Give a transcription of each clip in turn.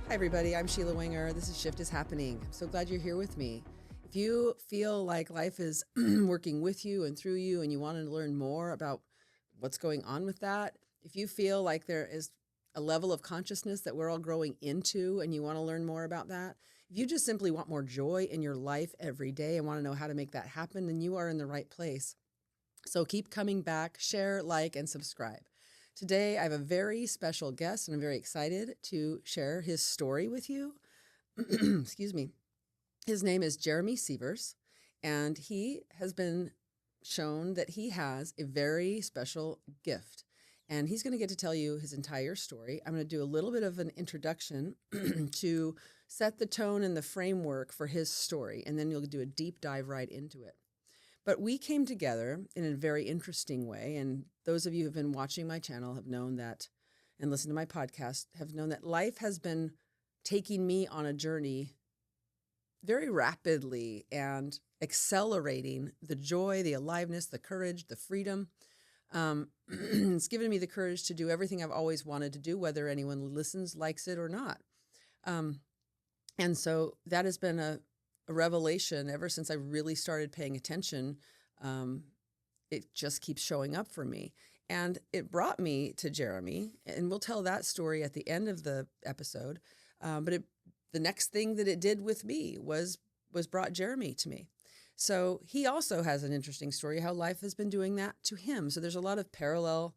Hi everybody, I'm Sheila Winger. This is Shift is Happening. I'm so glad you're here with me. If you feel like life is working with you and through you and you want to learn more about what's going on with that, if you feel like there is a level of consciousness that we're all growing into and you want to learn more about that, if you just simply want more joy in your life every day and want to know how to make that happen, then you are in the right place. So keep coming back, share, like, and subscribe. Today, I have a very special guest, and I'm very excited to share his story with you. Excuse me. His name is Jeremy Scevers, and he has been shown that he has a very special gift. And he's going to get to tell you his entire story. I'm going to do a little bit of an introduction to set the tone and the framework for his story, and then you'll do a deep dive right into it. But we came together in a very interesting way. And those of you who have been watching my channel have known that, and listened to my podcast, have known that life has been taking me on a journey very rapidly and accelerating the joy, the aliveness, the courage, the freedom. It's given me the courage to do everything I've always wanted to do, whether anyone listens, likes it or not. And so that has been a revelation ever since I really started paying attention. It just keeps showing up for me. And it brought me to Jeremy, and we'll tell that story at the end of the episode. But the next thing that it did with me was brought Jeremy to me. So he also has an interesting story, how life has been doing that to him. So there's a lot of parallel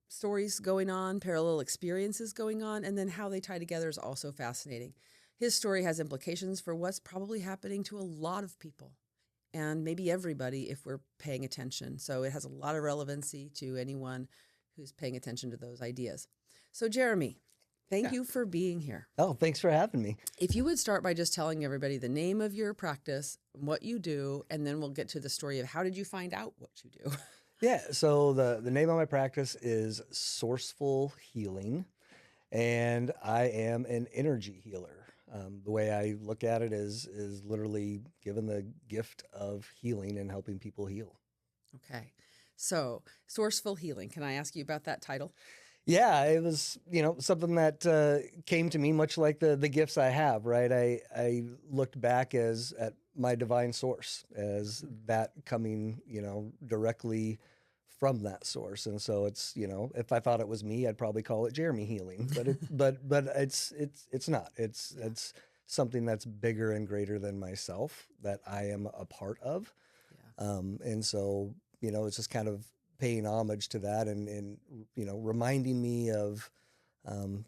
stories going on, parallel experiences going on, and then how they tie together is also fascinating. His story has implications for what's probably happening to a lot of people and maybe everybody if we're paying attention. So it has a lot of relevancy to anyone who's paying attention to those ideas. So Jeremy, thank you for being here. Oh, thanks for having me. If you would start by just telling everybody the name of your practice, what you do, and then we'll get to the story of how did you find out what you do? Yeah, so the name of my practice is Sourceful Healing, and I am an energy healer. The way I look at it is literally given the gift of healing and helping people heal. Okay. So Sourceful Healing, can I ask you about that title? Yeah, it was, something that came to me much like the gifts I have, right? I looked back at my divine source, as that coming, directly from that source. And so it's, if I thought it was me, I'd probably call it Jeremy Healing, but it's not. It's something that's bigger and greater than myself that I am a part of. Yeah. And so, it's just kind of paying homage to that and reminding me of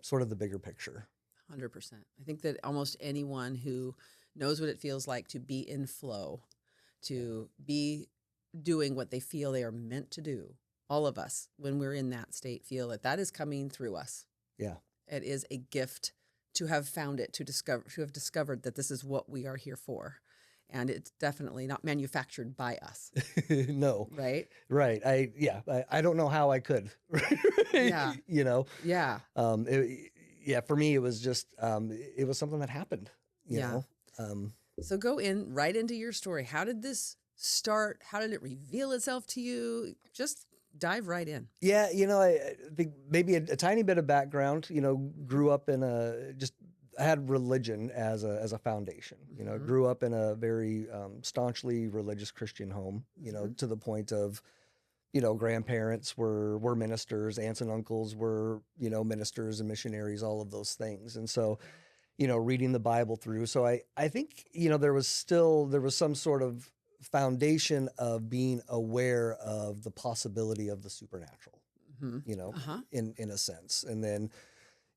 sort of the bigger picture. 100%. I think that almost anyone who knows what it feels like to be in flow, to be doing what they feel they are meant to do, all of us, when we're in that state, feel that is coming through us. Yeah. It is a gift to have found it, to have discovered that this is what we are here for. And it's definitely not manufactured by us. No. Right? Right. I don't know how I could. Yeah. Yeah. For me, it was just, it was something that happened, you know? So go right into your story. How did this start? How did it reveal itself to you? Just dive right in. Yeah. I think maybe a tiny bit of background, grew up in I had religion as a foundation, grew up in a very staunchly religious Christian home, to the point of, grandparents were ministers, aunts and uncles were, ministers and missionaries, all of those things. And so, reading the Bible through. So I think, there was some sort of foundation of being aware of the possibility of the supernatural, in a sense. And then,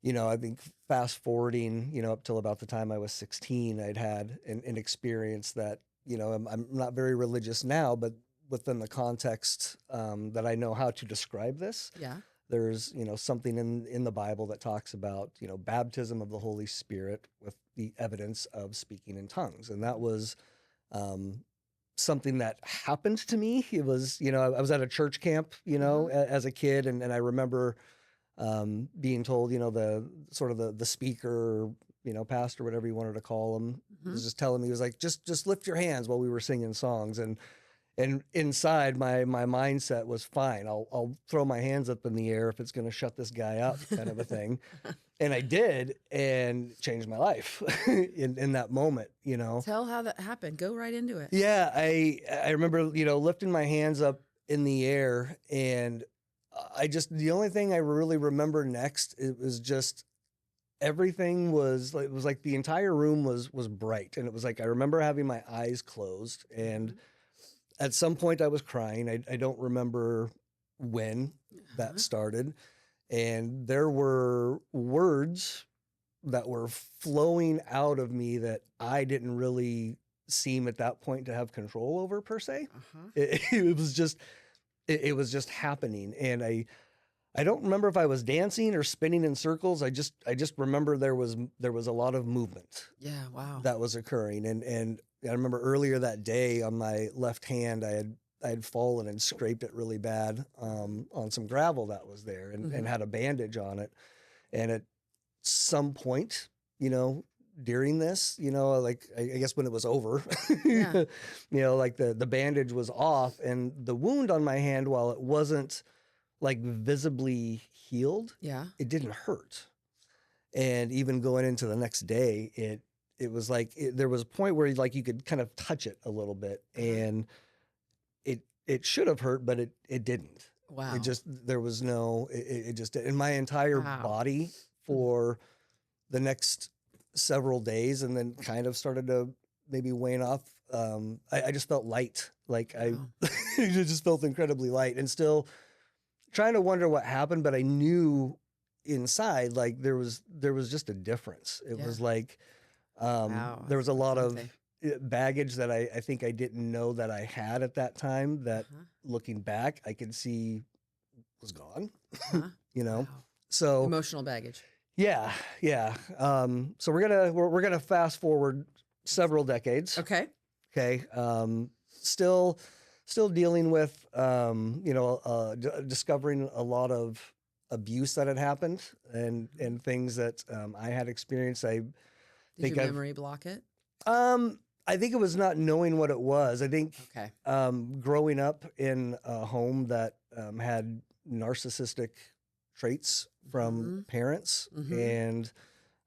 I think fast forwarding, up till about the time I was 16, I'd had an experience that, I'm not very religious now, but within the context that I know how to describe this. Yeah. There's, something in the Bible that talks about, baptism of the Holy Spirit with the evidence of speaking in tongues. And that was something that happened to me. It was, I was at a church camp, as a kid. And I remember being told, the sort of the speaker, pastor, whatever you wanted to call him, was just telling me, he was like, just lift your hands while we were singing songs. And And inside, my mindset was fine. I'll throw my hands up in the air if it's going to shut this guy up, kind of a thing. And I did, and changed my life in that moment, you know. Tell how that happened. Go right into it. Yeah, I remember, you know, lifting my hands up in the air, and the only thing I really remember next, it was just everything was like, it was like the entire room was bright, and it was like I remember having my eyes closed, and at some point I was crying. I don't remember when that started, and there were words that were flowing out of me that I didn't really seem at that point to have control over per se. It was just it was just happening, and I don't remember if I was dancing or spinning in circles. I just remember there was a lot of movement. Yeah, wow. That was occurring, and I remember earlier that day on my left hand, I had fallen and scraped it really bad on some gravel that was there, and had a bandage on it. And at some point, you know, during this, you know, like I guess when it was over, Yeah. you know, like the bandage was off, and the wound on my hand, while it wasn't like visibly healed, it didn't hurt. And even going into the next day, it was like there was a point where like you could kind of touch it a little bit, and it should have hurt, but it didn't. Wow. It just, there was no, it just, in my entire body for the next several days, and then kind of started to maybe wane off. I just felt light. Like I just felt incredibly light, and still trying to wonder what happened, but I knew inside, like there was just a difference. It was like, there was a lot of baggage that I think I didn't know that I had at that time, that looking back, I could see was gone, you know? Wow. So Emotional baggage. yeah. So we're gonna fast forward several decades. Okay. Still dealing with, you know, discovering a lot of abuse that had happened, and things that I had experienced. Did your memory block it? I think it was not knowing what it was. I think Okay. Growing up in a home that had narcissistic traits from parents and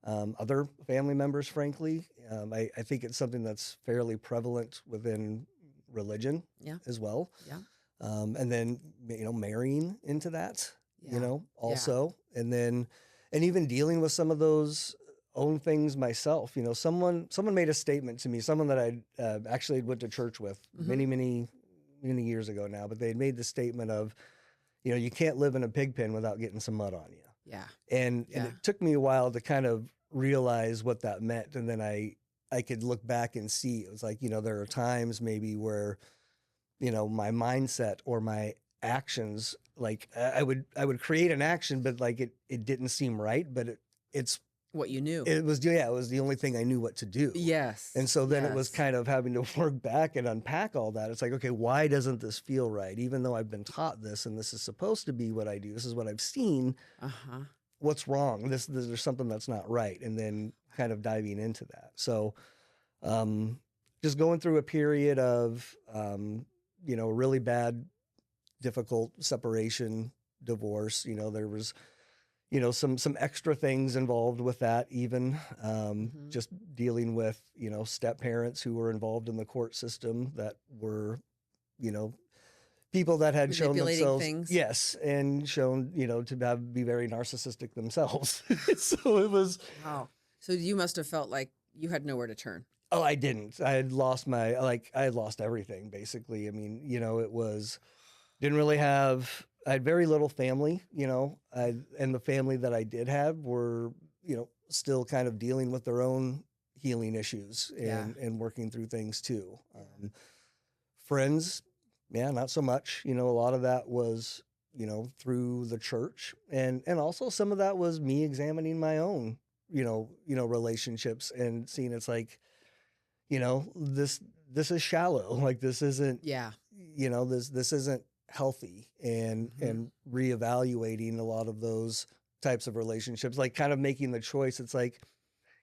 other family members, frankly, I think it's something that's fairly prevalent within religion as well. Yeah. And then, you know, marrying into that, you know, also, and even dealing with some of those own things myself. You know, someone made a statement to me, someone that I actually went to church with many years ago now, but they had made the statement of, you know, you can't live in a pig pen without getting some mud on you. Yeah. And it took me a while to kind of realize what that meant. And then I could look back and see, it was like, you know, there are times maybe where, you know, my mindset or my actions, like I would create an action, but like it didn't seem right, but it's what you knew. It was the only thing I knew what to do. Yes. And so then it was kind of having to work back and unpack all that. It's like, okay, why doesn't this feel right? Even though I've been taught this, and this is supposed to be what I do, this is what I've seen. What's wrong? There's something that's not right. And then kind of diving into that. So just going through a period of, you know, really bad, difficult separation, divorce. You know, there was, you know, some extra things involved with that, even just dealing with, you know, step parents who were involved in the court system that were, you know, people that had shown themselves, and shown, you know, to be very narcissistic themselves. So it was. Wow. So you must have felt like you had nowhere to turn. Oh, I didn't. I had lost I had lost everything, basically. I mean, you know, I had very little family, you know, and the family that I did have were, you know, still kind of dealing with their own healing issues and working through things too. Friends, not so much. You know, a lot of that was, you know, through the church, and also some of that was me examining my own, you know, relationships and seeing it's like, you know, this is shallow. Like this isn't, you know, this isn't healthy, and reevaluating a lot of those types of relationships, like kind of making the choice. It's like,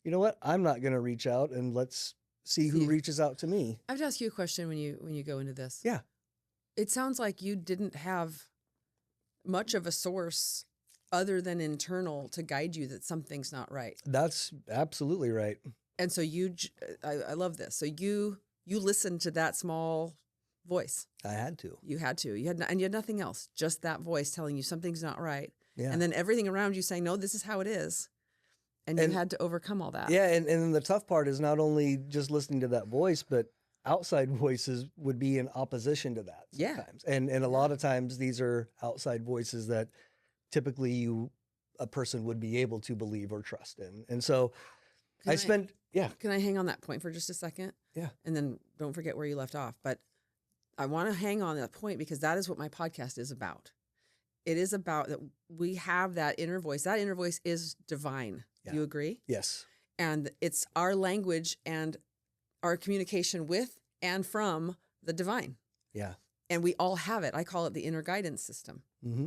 you know what, I'm not going to reach out, and let's see who reaches out to me. I have to ask you a question when you go into this. Yeah. it sounds like you didn't have much of a source other than internal to guide you that something's not right. That's absolutely right. And so I love this. So you listened to that small voice. I had to. You had to. You had nothing else. Just that voice telling you something's not right. Yeah. And then everything around you saying, no, this is how it is. And you had to overcome all that. Yeah, and the tough part is not only just listening to that voice, but outside voices would be in opposition to that sometimes. Yeah. And a lot of times these are outside voices that typically a person would be able to believe or trust in. And so Can I hang on that point for just a second? Yeah. And then don't forget where you left off. But I want to hang on that point because that is what my podcast is about. It is about that we have that inner voice. That inner voice is divine. Yeah. Do you agree? Yes. And it's our language and our communication with and from the divine. Yeah. And we all have it. I call it the inner guidance system. Mm-hmm.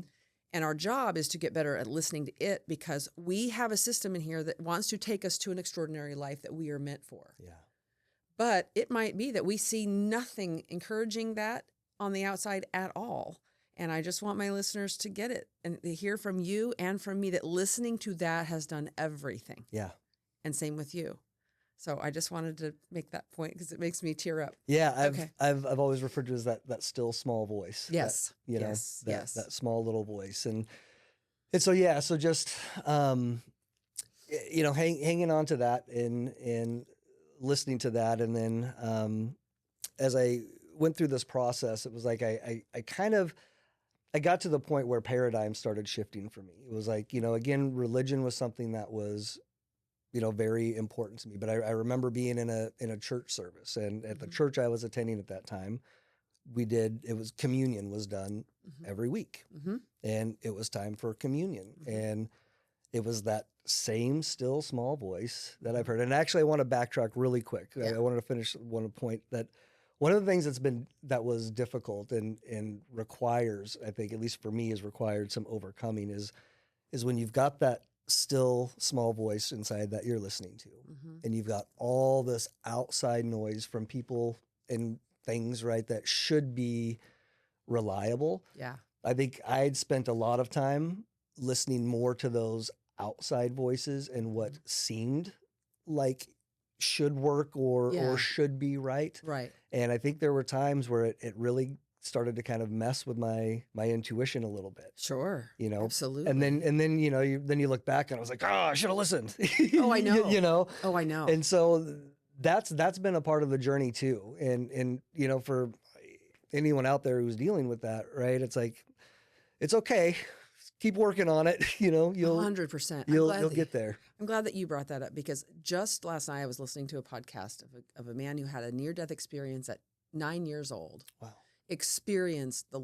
And our job is to get better at listening to it because we have a system in here that wants to take us to an extraordinary life that we are meant for. Yeah. But it might be that we see nothing encouraging that on the outside at all. And I just want my listeners to get it and to hear from you and from me that listening to that has done everything. Yeah. And same with you. So I just wanted to make that point because it makes me tear up. Yeah, I've always referred to as that still small voice. Yes. That, that small little voice. And so just hanging on to that and listening to that. And then as I went through this process, it was like I got to the point where paradigm started shifting for me. It was like, again, religion was something that was very important to me. But I remember being in a church service, and at the church I was attending at that time, communion was done every week, and it was time for communion. And it was that same still small voice that I've heard. And actually I want to backtrack really quick. Yeah. I wanted to finish one point that one of the things that was difficult and requires, I think, at least for me, has required some overcoming is when you've got that still small voice inside that you're listening to, and you've got all this outside noise from people and things, right, that should be reliable. Yeah. I think I'd spent a lot of time listening more to those outside voices and what seemed like should work or should be right. Right. And I think there were times where it really started to kind of mess with my intuition a little bit. Sure. Absolutely. And then you look back and I was like, I should have listened. Oh, I know. Oh, I know. And so that's been a part of the journey too. And for anyone out there who's dealing with that, right? It's like, it's okay. Keep working on it. You'll 100%. You'll get there. I'm glad that you brought that up because just last night I was listening to a podcast of a man who had a near-death experience at 9 years old. Wow. Experienced the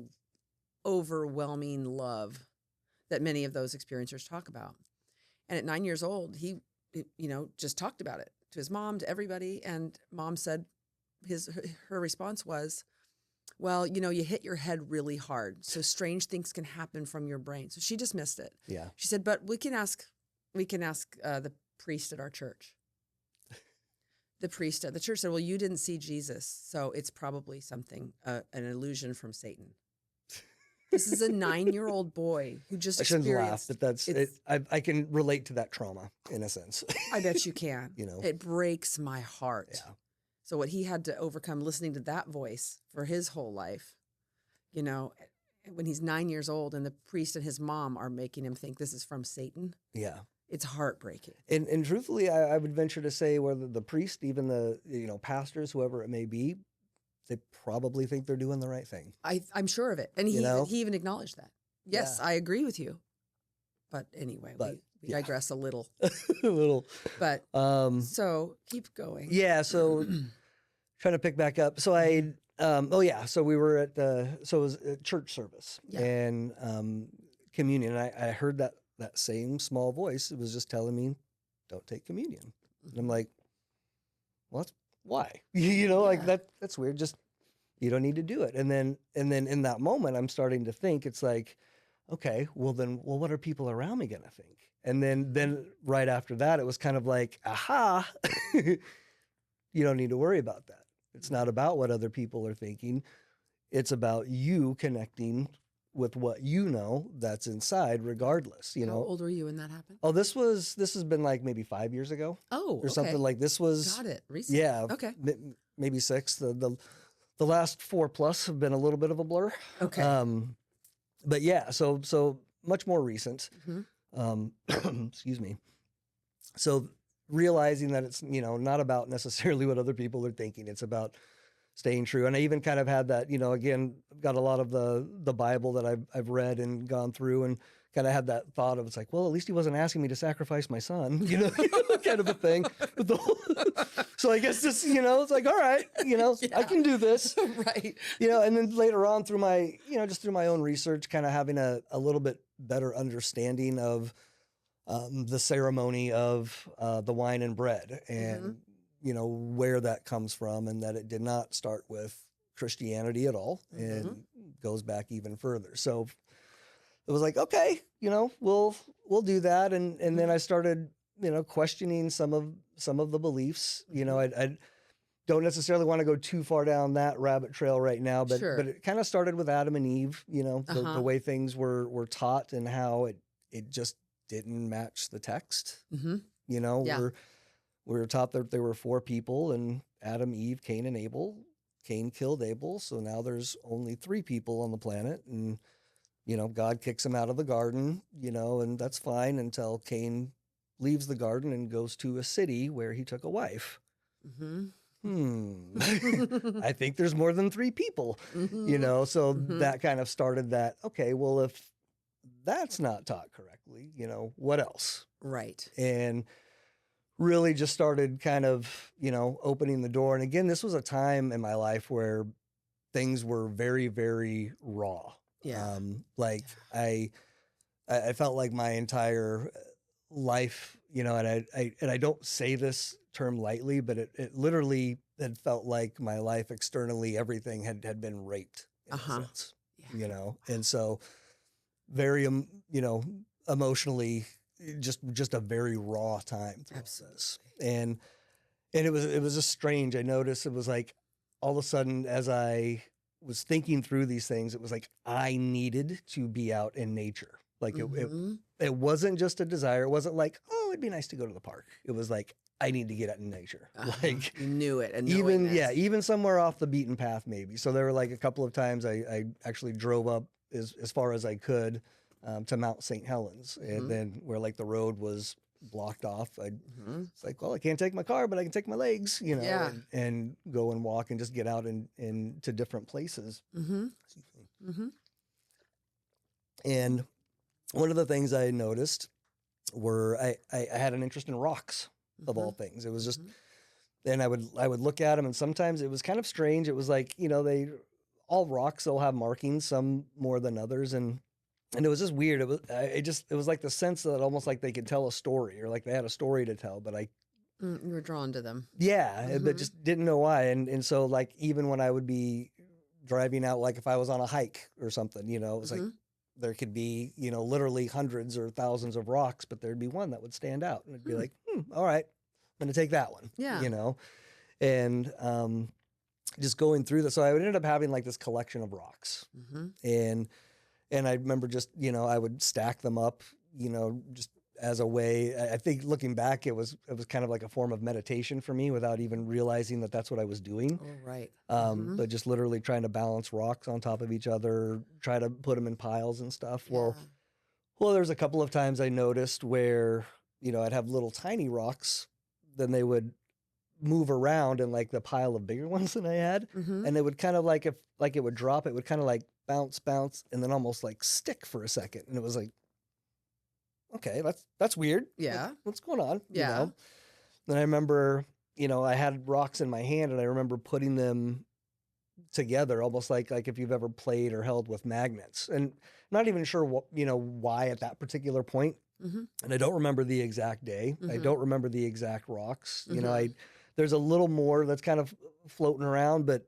overwhelming love that many of those experiencers talk about. And at 9 years old, he, just talked about it to his mom, to everybody. And mom said her response was, well, you hit your head really hard. So strange things can happen from your brain. So she dismissed it. Yeah. She said, but we can ask the priest at our church. The priest at the church said, well, you didn't see Jesus, so it's probably something, an illusion from Satan. This is a 9-year-old boy who just experienced. I shouldn't laugh, but I can relate to that trauma in a sense. I bet you can. It breaks my heart. Yeah. So what he had to overcome listening to that voice for his whole life, when he's 9 years old and the priest and his mom are making him think this is from Satan. Yeah. It's heartbreaking. And truthfully, I would venture to say whether the priest, even the pastors, whoever it may be, they probably think they're doing the right thing. I'm sure of it. And he even acknowledged that. Yes, yeah. I agree with you. But anyway, we digress a little. A little. But so keep going. Yeah, so trying to pick back up. So so we were at it was a church service and communion. And I heard that same small voice. It was just telling me, don't take communion. And I'm like, well, that's why? That's weird. Just, you don't need to do it. And then in that moment, I'm starting to think, it's like, okay, well, what are people around me going to think? And then right after that, it was kind of like, aha, you don't need to worry about that. It's not about what other people are thinking. It's about you connecting with what you know that's inside, regardless. You How know. old were you when that happened? Oh, this has been like maybe 5 years ago. Oh, Or something like this was. Got it. Recent. Yeah. Okay. Maybe 6. The last 4+ have been a little bit of a blur. Okay. But yeah, so much more recent. Mm-hmm. Excuse me. So realizing that it's, not about necessarily what other people are thinking. It's about staying true. And I even kind of had that, again, I've got a lot of the Bible that I've read and gone through, and kind of had that thought of, it's like, well, at least he wasn't asking me to sacrifice my son, kind of a thing. So I guess this, it's like, all right, I can do this. Right. And then later on through my, just through my own research, kind of having a little bit better understanding of the ceremony of the wine and bread, and, where that comes from, and that it did not start with Christianity at all, and goes back even further. So it was like, okay, we'll do that. And then I started, questioning some of the beliefs. I don't necessarily want to go too far down that rabbit trail right now, but Sure. but it kind of started with Adam and Eve, the way things were taught, and how it just didn't match the text. Mm-hmm. We were taught that there were 4 people, and Adam, Eve, Cain, and Abel. Cain killed Abel, so now there's only 3 people on the planet, and God kicks him out of the garden, and that's fine until Cain leaves the garden and goes to a city where he took a wife. I think there's more than 3 people, so that kind of started that, okay, well, if that's not taught correctly, what else? Right. And really just started kind of, opening the door. And again, this was a time in my life where things were very, very raw. Yeah. I felt like my entire life, and I don't say this term lightly, but it literally had felt like my life externally, everything had been raped in a sense, and so very, emotionally, just a very raw time. Absolutely. And it was just strange. I noticed it was like, all of a sudden, as I was thinking through these things, it was like I needed to be out in nature. Like it wasn't just a desire. It wasn't like, oh, it'd be nice to go to the park. It was like, I need to get out in nature. Like, you knew it. And even somewhere off the beaten path, maybe. So there were like a couple of times I actually drove up as far as I could to Mount St. Helens, and then where like the road was blocked off, it's like, well, I can't take my car, but I can take my legs, and go and walk and just get out into different places. And one of the things I noticed were I had an interest in rocks, of all things. It was just, and I would look at them, and sometimes it was kind of strange. It was like, all rocks, they'll have markings, some more than others, and it was just weird. It was like the sense that almost like they could tell a story, or like they had a story to tell, but you were drawn to them. Yeah, but just didn't know why. And so like, even when I would be driving out, like if I was on a hike or something, it was like, there could be, literally hundreds or thousands of rocks, but there'd be one that would stand out, and it'd be like, all right, I'm going to take that one. Yeah. And just going through this. So I ended up having like this collection of rocks, and I remember just, I would stack them up, just as a way. I think looking back, it was kind of like a form of meditation for me, without even realizing that that's what I was doing. Oh, right. But just literally trying to balance rocks on top of each other, try to put them in piles and stuff. Yeah. Well, there's a couple of times I noticed where, I'd have little tiny rocks, then they would move around in like the pile of bigger ones that I had. And they would kind of like, if like it would drop, it would kind of like bounce, and then almost like stick for a second. And it was like, okay, that's weird. Yeah. What's going on? Yeah. Then I remember, I had rocks in my hand, and I remember putting them together, almost like if you've ever played or held with magnets, and not even sure what, why at that particular point. And I don't remember the exact day. I don't remember the exact rocks. There's a little more that's kind of floating around, but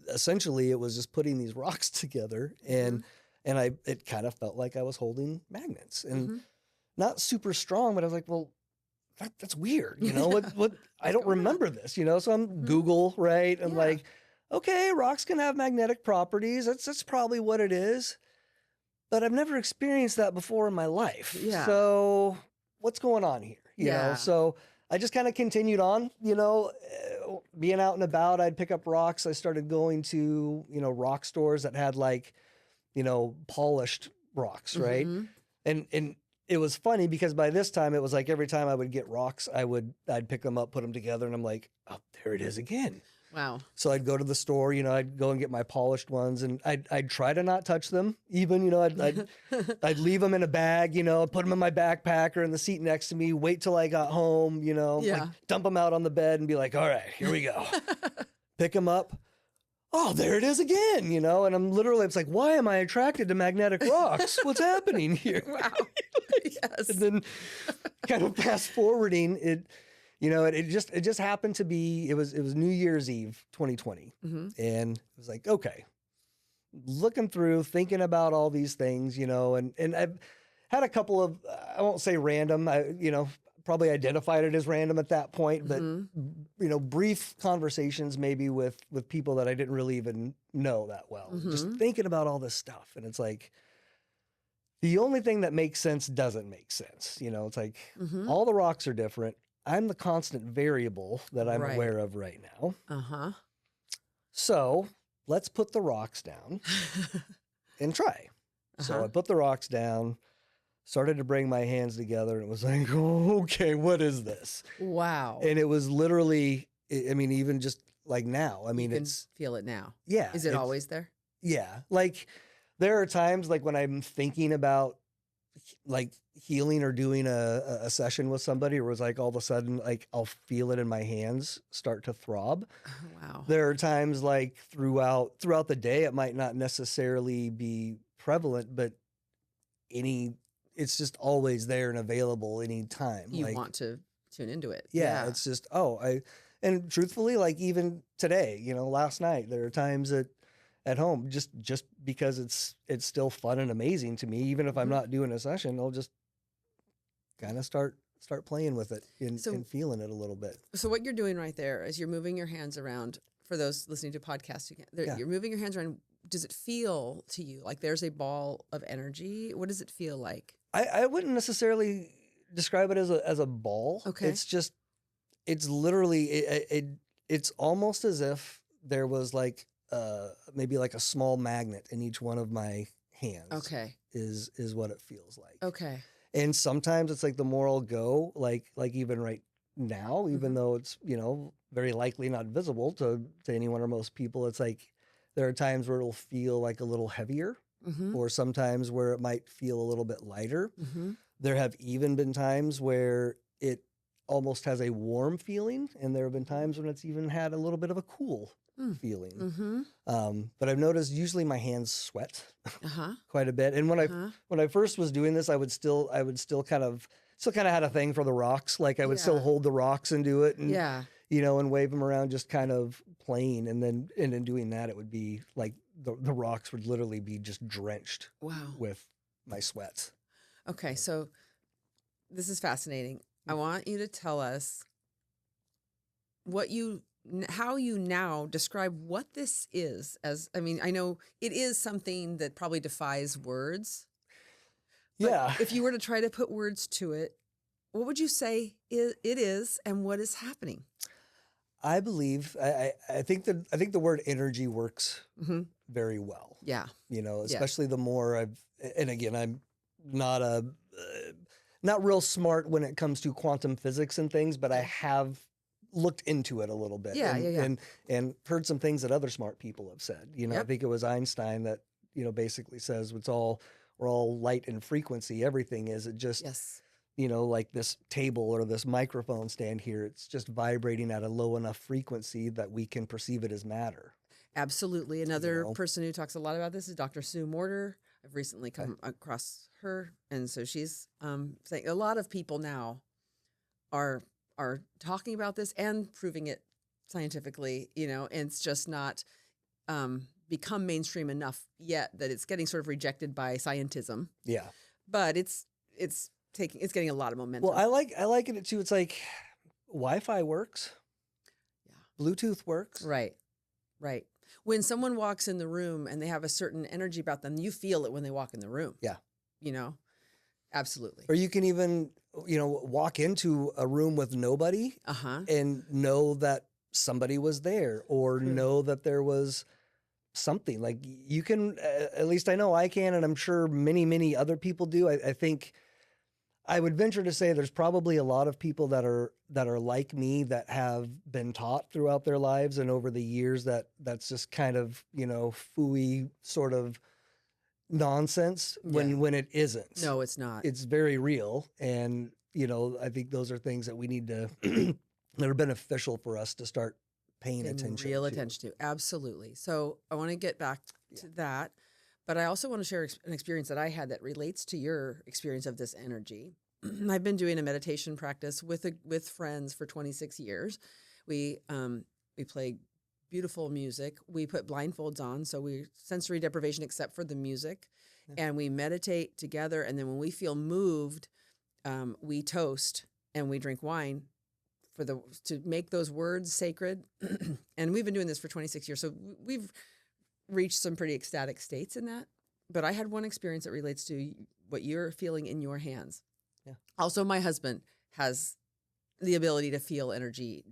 essentially it was just putting these rocks together, and it kind of felt like I was holding magnets, and not super strong, but I was like, well, that's weird. What I don't remember this, so I'm Google, right? And like, okay, rocks can have magnetic properties. That's probably what it is. But I've never experienced that before in my life. Yeah. So what's going on here? You know, so I just kind of continued on, being out and about. I'd pick up rocks. I started going to, rock stores that had like, polished rocks, right? And it was funny because by this time it was like every time I would get rocks, I'd pick them up, put them together, and I'm like, oh, there it is again. Wow. So I'd go to the store, I'd go and get my polished ones, and I'd try to not touch them. Even, I'd leave them in a bag, put them in my backpack or in the seat next to me, wait till I got home, like dump them out on the bed and be like, all right, here we go. Pick them up. Oh, there it is again, and I'm literally, it's like, why am I attracted to magnetic rocks? What's happening here? Wow. Yes. And then kind of fast forwarding it. It just happened to be, it was New Year's Eve, 2020. And it was like, okay, looking through, thinking about all these things, and I've had a couple of, I won't say random, probably identified it as random at that point, but, brief conversations maybe with people that I didn't really even know that well, just thinking about all this stuff. And it's like, the only thing that makes sense doesn't make sense. It's like all the rocks are different. I'm the constant variable that I'm aware of right now. So let's put the rocks down and try. So I put the rocks down, started to bring my hands together, and it was like, oh, okay, what is this? Wow. And it was literally, even just like now, you can feel it now. Yeah. Is it always there? Yeah. Like there are times like when I'm thinking about like healing or doing a session with somebody, or was like all of a sudden, like I'll feel it in my hands start to throb. Oh, wow. There are times like throughout the day, it might not necessarily be prevalent, but it's just always there and available anytime. You want to tune into it. Yeah. It's just, and truthfully, like even today, last night, there are times that at home, just because it's still fun and amazing to me, even if I'm not doing a session, I'll just kind of start playing with it and feeling it a little bit. So what you're doing right there is you're moving your hands around. For those listening to podcasts, you're moving your hands around. Does it feel to you like there's a ball of energy? What does it feel like? I wouldn't necessarily describe it as a ball. Okay. It's just, it's literally, it's almost as if there was like, maybe like a small magnet in each one of my hands. Okay. Is what it feels like. Okay. And sometimes it's like the more I'll go, like even right now, even though it's, very likely not visible to anyone or most people, it's like there are times where it'll feel like a little heavier, or sometimes where it might feel a little bit lighter. There have even been times where it almost has a warm feeling, and there have been times when it's even had a little bit of a cool feeling. But I've noticed usually my hands sweat quite a bit. And when I first was doing this, I would still kind of had a thing for the rocks. Like I would still hold the rocks and do it, and and wave them around, just kind of playing. And then in doing that, it would be like the rocks would literally be just drenched with my sweat. Okay, so this is fascinating. I want you to tell us how you now describe what this is. I know it is something that probably defies words. But if you were to try to put words to it, what would you say it is, and what is happening? I believe, I think the word energy works very well. Yeah. Especially the more and again, I'm not not real smart when it comes to quantum physics and things, but I have looked into it a little bit and heard some things that other smart people have said. I think it was Einstein that, basically says we're all light and frequency. Everything is. It just, like this table or this microphone stand here, it's just vibrating at a low enough frequency that we can perceive it as matter. Absolutely. Another person who talks a lot about this is Dr. Sue Morter. I've recently come across her. And so she's saying a lot of people now are talking about this and proving it scientifically, and it's just not become mainstream enough yet that it's getting sort of rejected by scientism. Yeah. But it's getting a lot of momentum. Well, I like it too. It's like Wi-Fi works. Yeah. Bluetooth works. Right. When someone walks in the room and they have a certain energy about them, you feel it when they walk in the room. Yeah. You know, absolutely. Or you can even, walk into a room with nobody and know that somebody was there, or know that there was something. Like, you can, at least I know I can, and I'm sure many, many other people do. I think I would venture to say there's probably a lot of people that are like me, that have been taught throughout their lives and over the years that's just kind of, phooey sort of nonsense when it isn't. No, it's not. It's very real. And, I think those are things that we need to, that are beneficial for us to start paying attention real to. attention to. Absolutely. So I want to get back to that, but I also want to share an experience that I had that relates to your experience of this energy. I've been doing a meditation practice with friends for 26 years. We play beautiful music. We put blindfolds on, so we sensory deprivation except for the music, and we meditate together. And then when we feel moved, we toast and we drink wine to make those words sacred. And we've been doing this for 26 years, so we've reached some pretty ecstatic states in that. But I had one experience that relates to what you're feeling in your hands. Yeah. Also, my husband has the ability to feel energy,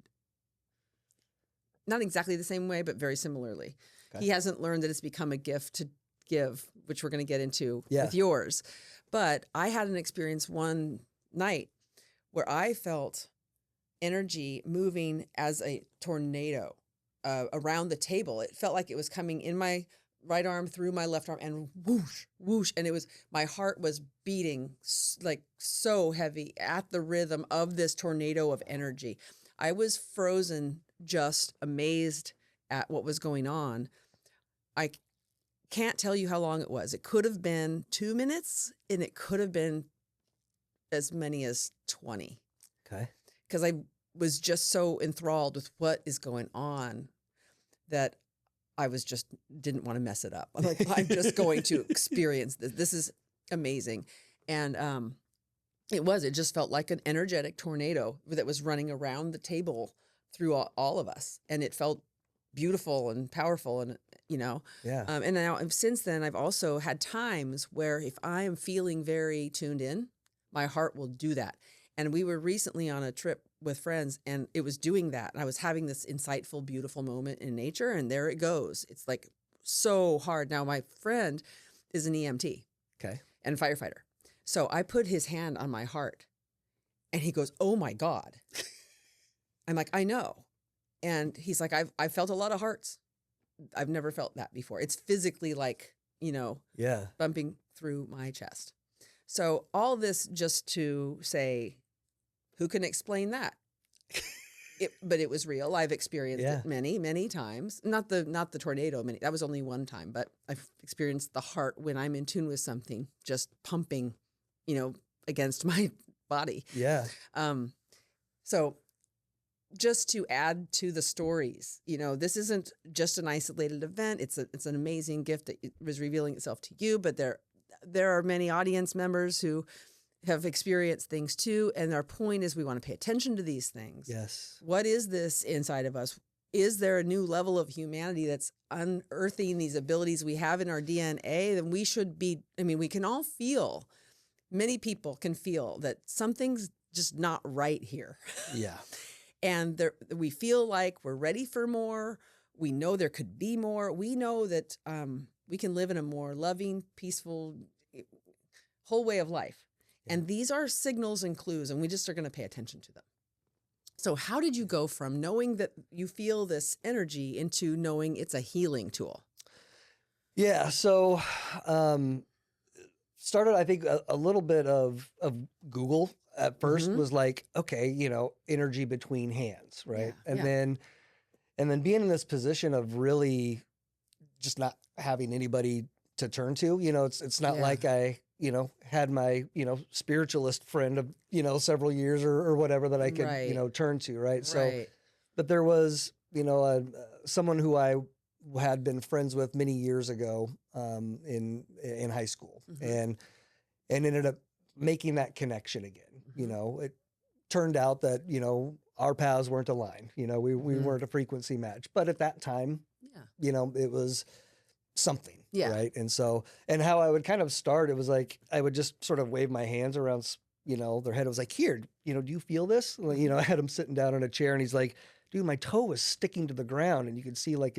not exactly the same way, but very similarly. Okay. He hasn't learned that it's become a gift to give, which we're going to get into with yours. But I had an experience one night where I felt energy moving as a tornado around the table. It felt like it was coming in my right arm through my left arm and whoosh, whoosh. And my heart was beating like so heavy at the rhythm of this tornado of energy. I was frozen, just amazed at what was going on. I can't tell you how long it was. It could have been 2 minutes, and it could have been as many as 20. Okay. Because I was just so enthralled with what is going on that I didn't want to mess it up. I'm like, I'm just going to experience this. This is amazing. And it just felt like an energetic tornado that was running around the table through all of us. And it felt beautiful and powerful, and and now since then I've also had times where if I am feeling very tuned in, my heart will do that. And we were recently on a trip with friends, and it was doing that. And I was having this insightful, beautiful moment in nature, and there it goes. It's like so hard. Now my friend is an EMT, and firefighter. So I put his hand on my heart, and he goes, "Oh my God." I'm like, "I know." And he's like, I've felt a lot of hearts. I've never felt that before. It's physically like, bumping through my chest. So all this just to say, who can explain that? But it was real. I've experienced it many, many times. Not the tornado. That was only one time, but I've experienced the heart when I'm in tune with something, just pumping, against my body. Yeah. So just to add to the stories, this isn't just an isolated event. It's an amazing gift that was revealing itself to you, but there are many audience members who have experienced things too. And our point is we want to pay attention to these things. Yes. What is this inside of us? Is there a new level of humanity that's unearthing these abilities we have in our DNA? Then we should be, we can all feel, many people can feel that something's just not right here. Yeah. And we feel like we're ready for more. We know there could be more. We know that we can live in a more loving, peaceful, whole way of life. Yeah. And these are signals and clues, and we just are going to pay attention to them. So how did you go from knowing that you feel this energy into knowing it's a healing tool? Yeah. So started, I think, a little bit of Google. At first was like, okay, energy between hands, right? And then being in this position of really just not having anybody to turn to, it's not like I, had my, spiritualist friend of, several years or whatever that I could, turn to, right? So, but there was, someone who I had been friends with many years ago in high school, and ended up making that connection again. It turned out that, our paths weren't aligned. We weren't a frequency match. But at that time, Yeah. It was something. Yeah. Right. And so, and how I would kind of start, it was like, I would just sort of wave my hands around, their head. It was like, here, do you feel this? Like, I had him sitting down in a chair and he's like, dude, my toe was sticking to the ground. And you could see like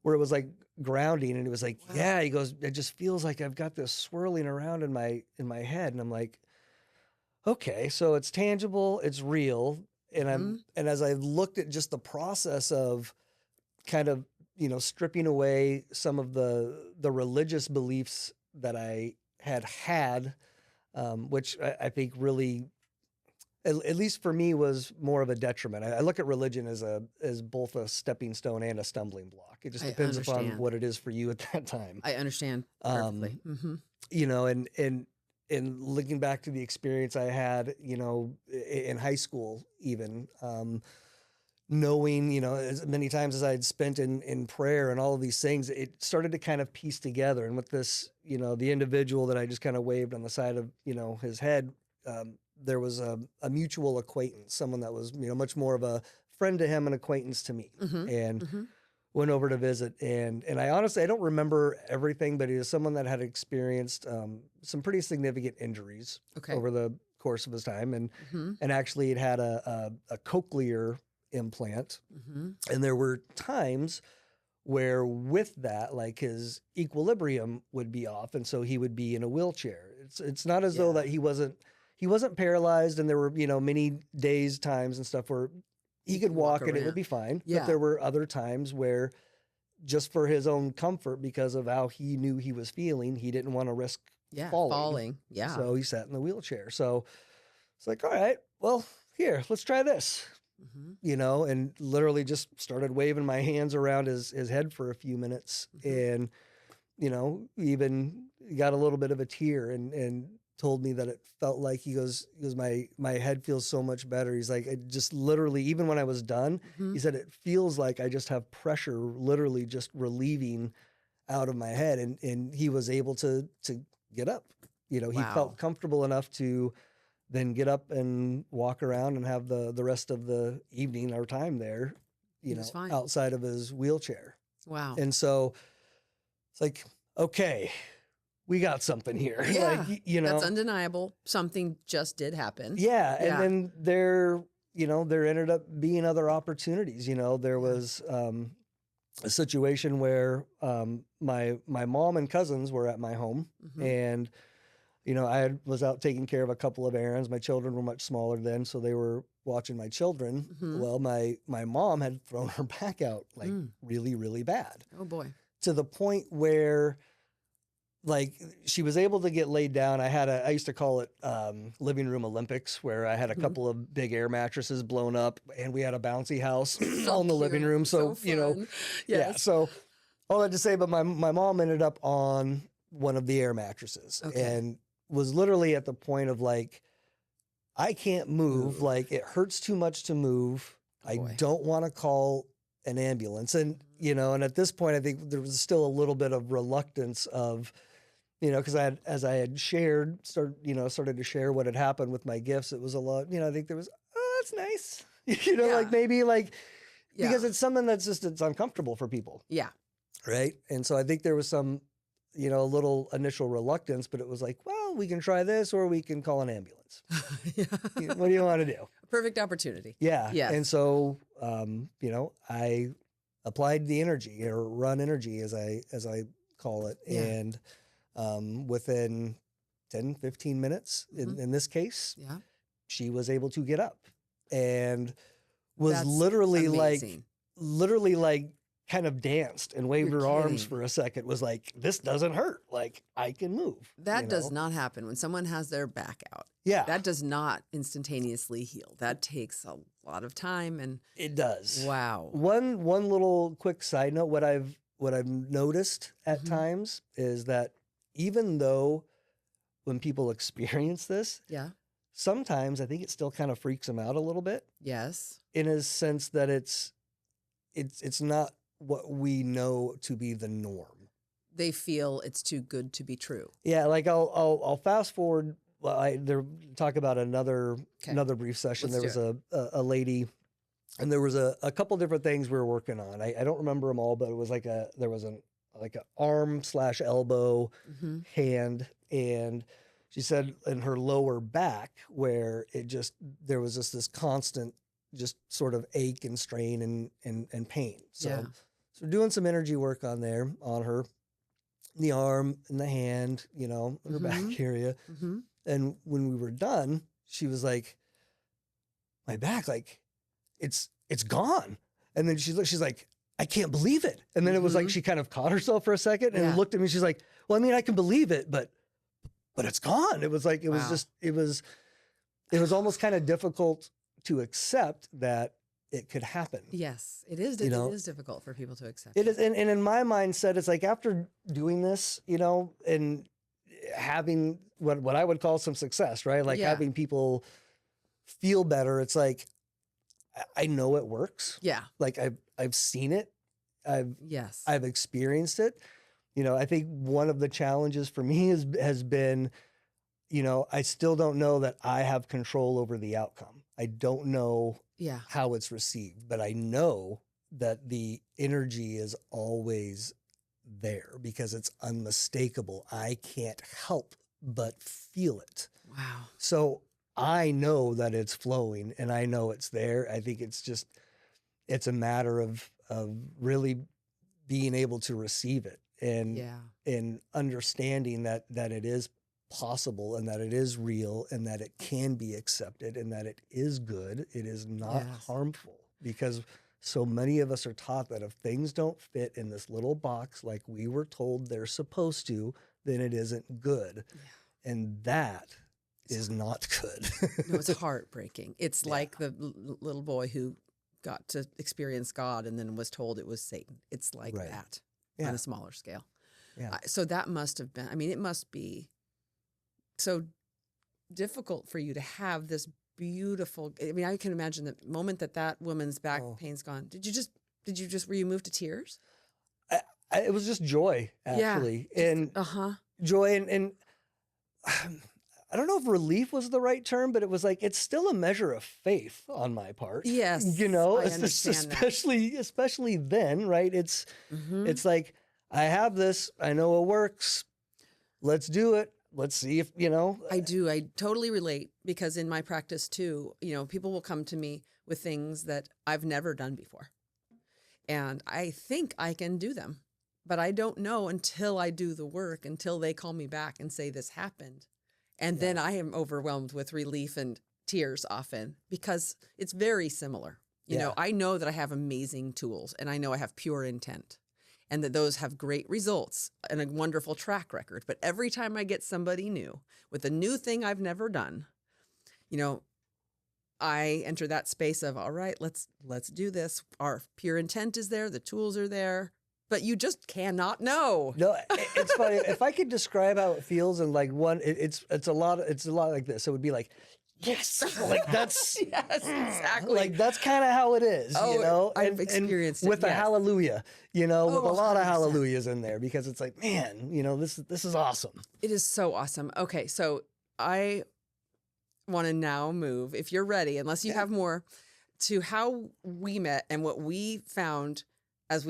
where it was like grounding. And it was like, yeah, he goes, it just feels like I've got this swirling around in my head. And I'm like, okay, so it's tangible, it's real. And and as I looked at just the process of kind of, stripping away some of the religious beliefs that I had, which I think really, at least for me, was more of a detriment. I look at religion as both a stepping stone and a stumbling block. It just depends upon what it is for you at that time. I understand perfectly. And looking back to the experience I had, in high school, even, knowing, as many times as I'd spent in prayer and all of these things, it started to kind of piece together. And with this, the individual that I just kind of waved on the side of, his head, there was a mutual acquaintance, someone that was, much more of a friend to him, an acquaintance to me, and went over to visit. And I honestly, I don't remember everything, but he was someone that had experienced some pretty significant injuries over the course of his time. And actually it had a cochlear implant. And there were times where with that, like his equilibrium would be off. And so he would be in a wheelchair. It's not as though that he wasn't paralyzed, and there were, many days, times and stuff where he could walk and it would be fine. Yeah. But there were other times where just for his own comfort, because of how he knew he was feeling, he didn't want to risk falling. Yeah. So he sat in the wheelchair. So it's like, all right, well, here, let's try this. And literally just started waving my hands around his head for a few minutes, and, even got a little bit of a tear and told me that it felt like, he goes, my head feels so much better. He's like, it just literally, even when I was done, he said, it feels like I just have pressure literally just relieving out of my head. And he was able to get up, he felt comfortable enough to then get up and walk around and have the rest of the evening or time there, outside of his wheelchair. Wow. And so it's like, okay, we got something here. Yeah. Like, that's undeniable. Something just did happen. Yeah. And then there ended up being other opportunities. There was a situation where my mom and cousins were at my home, and I was out taking care of a couple of errands. My children were much smaller then, so they were watching my children. Well, my mom had thrown her back out like really, really bad. Oh boy. To the point where like she was able to get laid down. I used to call it living room Olympics, where I had a couple of big air mattresses blown up, and we had a bouncy house all in the living room. So, yeah. So all that to say, but my mom ended up on one of the air mattresses and was literally at the point of like, I can't move. Like it hurts too much to move. I don't want to call an ambulance. And, and at this point, I think there was still a little bit of reluctance of, because as I had started to share what had happened with my gifts, it was a lot, I think there was, oh, that's nice. Like maybe like, because it's something that's just, it's uncomfortable for people. Yeah. Right. And so I think there was some, a little initial reluctance, but it was like, well, we can try this or we can call an ambulance. What do you want to do? Perfect opportunity. Yeah. Yes. And so, I applied the energy, or run energy as I call it. Yeah. And within 10, 15 minutes in this case, she was able to get up and was literally like kind of danced and waved her arms for a second, was like, this doesn't hurt. Like I can move. That does not happen when someone has their back out. Yeah. That does not instantaneously heal. That takes a lot of time. And it does. Wow. One little quick side note, what I've noticed at times is that even though when people experience this, sometimes I think it still kind of freaks them out a little bit. Yes. In a sense that it's not what we know to be the norm. They feel it's too good to be true. Yeah, like I'll fast forward. Well, talk about another brief session. There was a lady And there was a couple different things we were working on. I don't remember them all, but it was there was an arm / elbow, hand, and she said in her lower back where there was this constant just sort of ache and strain and pain. So we're doing some energy work on her, the arm and the hand, in her back area. And when we were done, she was like, my back, like, it's gone. And then she's like, I can't believe it. And then it was like she kind of caught herself for a second and looked at me. She's like, well, I mean, I can believe it, but it's gone. It was like, it was just, it was almost kind of difficult to accept that it could happen. Yes, it is. It is difficult for people to accept. It is. And in my mindset, it's like after doing this, and having what I would call some success, right? Like having people feel better. It's like, I know it works. Yeah. Like I've seen it. I've experienced it. I think one of the challenges for me has been, I still don't know that I have control over the outcome. I don't know how it's received, but I know that the energy is always there because it's unmistakable. I can't help but feel it. Wow. So I know that it's flowing and I know it's there. I think it's a matter of really being able to receive it and understanding that it is possible and that it is real and that it can be accepted and that it is good. It is not harmful, because so many of us are taught that if things don't fit in this little box like we were told they're supposed to, then it isn't good. Yeah. And that is not good. No, it's heartbreaking. It's like the little boy who got to experience God and then was told it was Satan. It's like that on a smaller scale. Yeah. So that must have been, it must be so difficult for you to have this beautiful, I can imagine the moment that woman's back pain's gone. Were you moved to tears? It was just joy, actually. And joy and I don't know if relief was the right term, but it was like, it's still a measure of faith on my part. Yes. I understand especially then, right? It's like, I have this, I know it works. Let's do it. Let's see if, I do. I totally relate, because in my practice too, people will come to me with things that I've never done before. And I think I can do them, but I don't know until I do the work, until they call me back and say this happened. And then I am overwhelmed with relief and tears often, because it's very similar. I know that I have amazing tools and I know I have pure intent and that those have great results and a wonderful track record. But every time I get somebody new with a new thing I've never done, I enter that space of, all right, let's do this. Our pure intent is there. The tools are there. But you just cannot know. No, it's funny. If I could describe how it feels in like one, it's a lot like this. It would be like, yes, like that's yes, exactly. Like that's kind of how it is, I've experienced it with a hallelujah, with a lot of hallelujahs in there, because it's like, man, this is awesome. It is so awesome. Okay, so I want to now move, if you're ready, unless you have more, to how we met and what we found as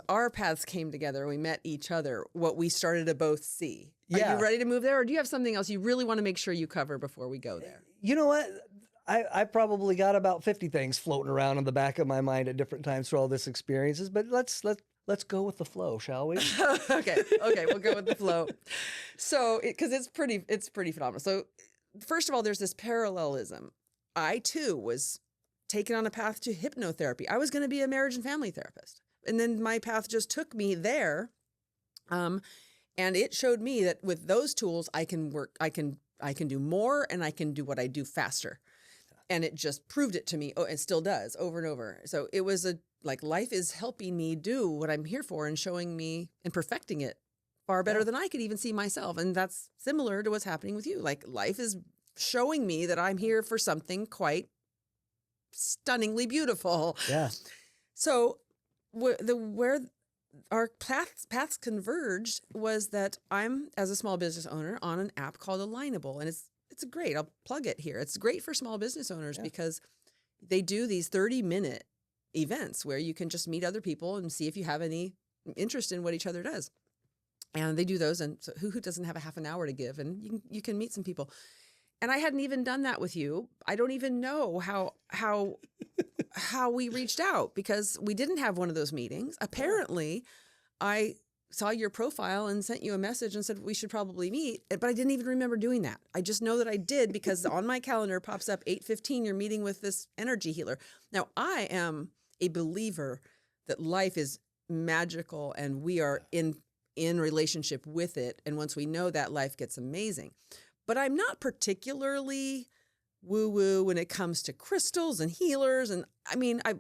our paths came together, we met each other, what we started to both see. Are you ready to move there? Or do you have something else you really want to make sure you cover before we go there? You know what? I probably got about 50 things floating around in the back of my mind at different times through all this experiences, but let's go with the flow, shall we? Okay, we'll go with the flow. So, because it's pretty phenomenal. So, first of all, there's this parallelism. I too was taken on a path to hypnotherapy. I was going to be a marriage and family therapist. And then my path just took me there. And it showed me that with those tools, I can work, I can do more, and I can do what I do faster. And it just proved it to me. Oh, it still does over and over. So it was life is helping me do what I'm here for and showing me and perfecting it far better than I could even see myself. And that's similar to what's happening with you. Like, life is showing me that I'm here for something quite stunningly beautiful. Yeah. So where our paths converged was that I'm, as a small business owner, on an app called Alignable, and it's great. I'll plug it here. It's great for small business owners because they do these 30-minute events where you can just meet other people and see if you have any interest in what each other does. And they do those, and so who doesn't have a half an hour to give? And you can meet some people. And I hadn't even done that with you. I don't even know how we reached out, because we didn't have one of those meetings. Apparently, I saw your profile and sent you a message and said we should probably meet, but I didn't even remember doing that. I just know that I did because on my calendar pops up 8:15. You're meeting with this energy healer. Now, I am a believer that life is magical and we are in relationship with it. And once we know that, life gets amazing. But I'm not particularly woo-woo when it comes to crystals and healers. And I mean, I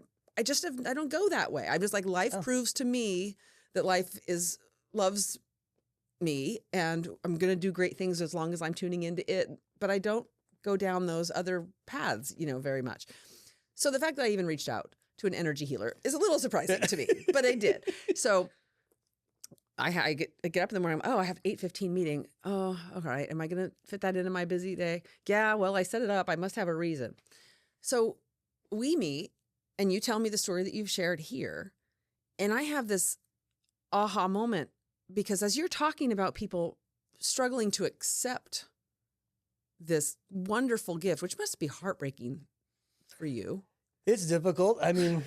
don't go that way. I'm just like, life proves to me that life loves me, and I'm going to do great things as long as I'm tuning into it. But I don't go down those other paths, very much. So the fact that I even reached out to an energy healer is a little surprising to me, but I did. So I get up in the morning. Oh, I have 8:15 meeting. Oh, all right. Am I going to fit that into my busy day? Yeah, well, I set it up. I must have a reason. So we meet and you tell me the story that you've shared here. And I have this aha moment, because as you're talking about people struggling to accept this wonderful gift, which must be heartbreaking for you. It's difficult. I mean,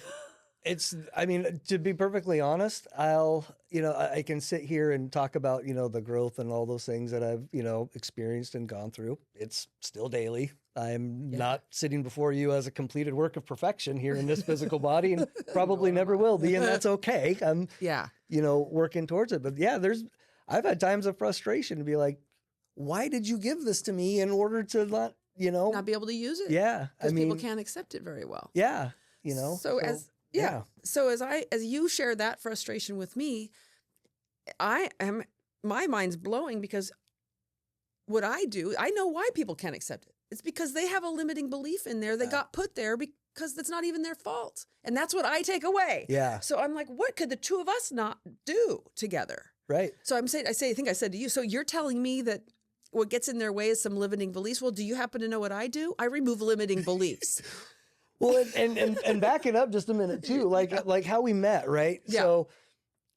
to be perfectly honest, I can sit here and talk about, the growth and all those things that I've, experienced and gone through. It's still daily. I'm not sitting before you as a completed work of perfection here in this physical body, and probably never will be. And that's okay. I'm, working towards it. But yeah, I've had times of frustration to be like, why did you give this to me in order to not be able to use it? Yeah. Because people can't accept it very well. Yeah. So as you share that frustration with me, my mind's blowing, because what I do, I know why people can't accept it. It's because they have a limiting belief in there that got put there because it's not even their fault. And that's what I take away. Yeah. So I'm like, what could the two of us not do together? Right. So I think I said to you, so you're telling me that what gets in their way is some limiting beliefs. Well, do you happen to know what I do? I remove limiting beliefs. Well, and backing up just a minute too, like how we met, right? Yeah. So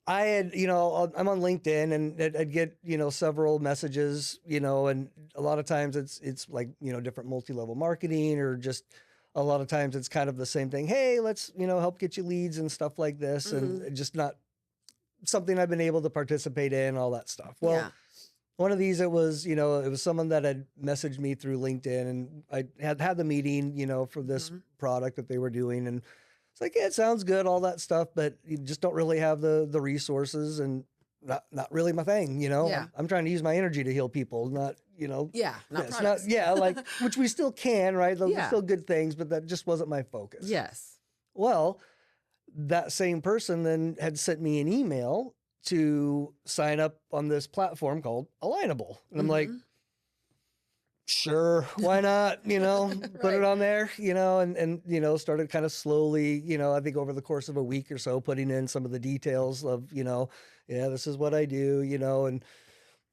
I had, I'm on LinkedIn, and I'd get, several messages, and a lot of times it's like, different multi-level marketing, or just a lot of times it's kind of the same thing. Hey, let's, help get you leads and stuff like this. Mm-hmm. And just not something I've been able to participate in, all that stuff. Well, one of these, it was someone that had messaged me through LinkedIn, and I had the meeting, for this product that they were doing. And it's like, yeah, it sounds good, all that stuff, but you just don't really have the resources, and not really my thing, Yeah. I'm trying to use my energy to heal people, not, not it's products. like, which we still can, right? Those are still good things, but that just wasn't my focus. Yes. Well, that same person then had sent me an email to sign up on this platform called Alignable. And I'm like, sure, why not, put it on there, and started kind of slowly, I think over the course of a week or so, putting in some of the details of, this is what I do, and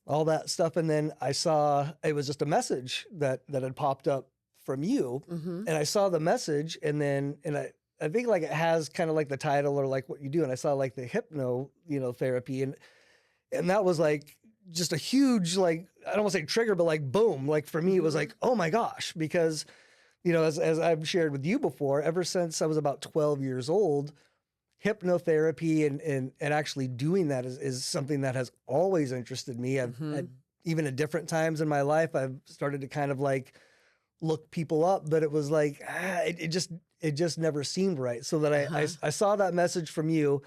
all that stuff. And then I saw, it was just a message that had popped up from you. And I saw the message, and I think like it has kind of like the title or like what you do. And I saw like the therapy, and that was like just a huge, like, I don't want to say trigger, but like boom, like for me, it was like, oh my gosh, because, as I've shared with you before, ever since I was about 12 years old, hypnotherapy and actually doing that is something that has always interested me. I've even at different times in my life, I've started to kind of like look people up, but it was like, it just never seemed right. So that I saw that message from you,